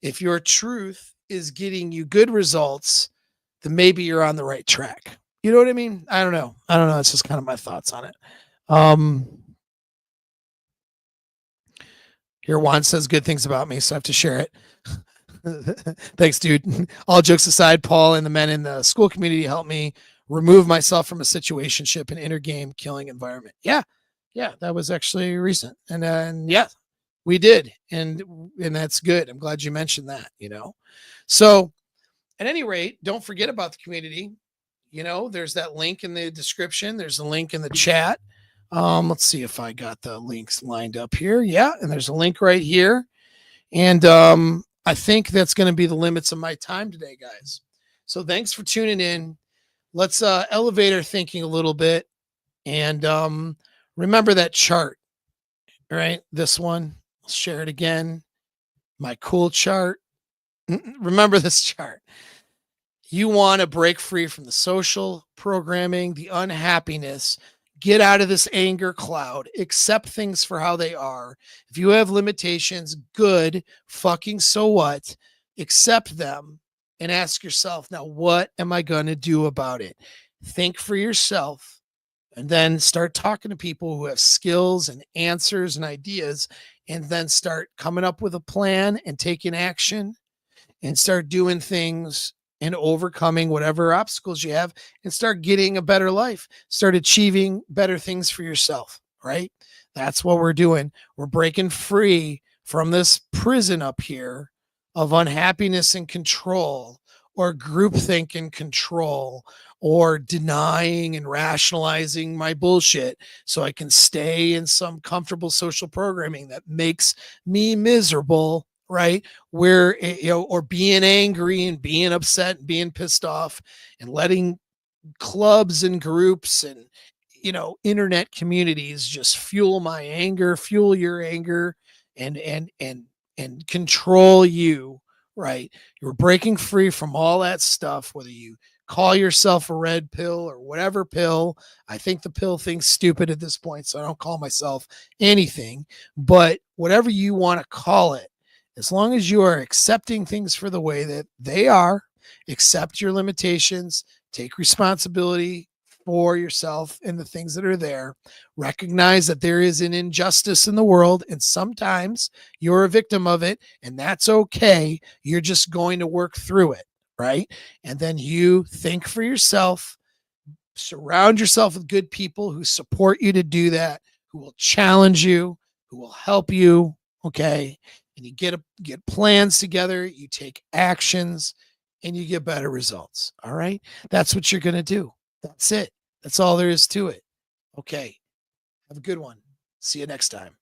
If your truth is getting you good results, then maybe you're on the right track. You know what I mean? I don't know. It's just kind of my thoughts on it. Here, Juan says good things about me, so I have to share it. Thanks, dude. All jokes aside, Paul and the men in the school community helped me remove myself from a situationship and inner game killing environment. Yeah, that was actually recent, and yeah, we did, and that's good. I'm glad you mentioned that. So at any rate, don't forget about the community. There's that link in the description. There's a link in the chat. Let's see if I got the links lined up here. Yeah, and there's a link right here. And I think that's going to be the limits of my time today, guys. So thanks for tuning in. Let's elevate our thinking a little bit. And remember that chart, right? This one. I'll share it again. My cool chart. Remember this chart. You want to break free from the social programming, the unhappiness. Get out of this anger cloud. Accept things for how they are. If you have limitations, good, fucking so what? Accept them and ask yourself, now what am I going to do about it? Think for yourself, and then start talking to people who have skills and answers and ideas, and then start coming up with a plan and taking action and start doing things and overcoming whatever obstacles you have, and start getting a better life, start achieving better things for yourself, right? That's what we're doing. We're breaking free from this prison up here of unhappiness and control, or groupthink and control, or denying and rationalizing my bullshit so I can stay in some comfortable social programming that makes me miserable, right? Where, or being angry and being upset and being pissed off and letting clubs and groups and internet communities just fuel my anger, fuel your anger, and control you, right? You're breaking free from all that stuff, whether you call yourself a red pill or whatever pill. I think the pill thing's stupid at this point, so I don't call myself anything. But whatever you want to call it, as long as you are accepting things for the way that they are, accept your limitations, take responsibility for yourself and the things that are there. Recognize that there is an injustice in the world, and sometimes you're a victim of it, and that's okay. You're just going to work through it, right? And then you think for yourself, surround yourself with good people who support you to do that, who will challenge you, who will help you, okay? And you get plans together, you take actions, and you get better results. All right? That's what you're going to do. That's it. That's all there is to it. Okay. Have a good one. See you next time.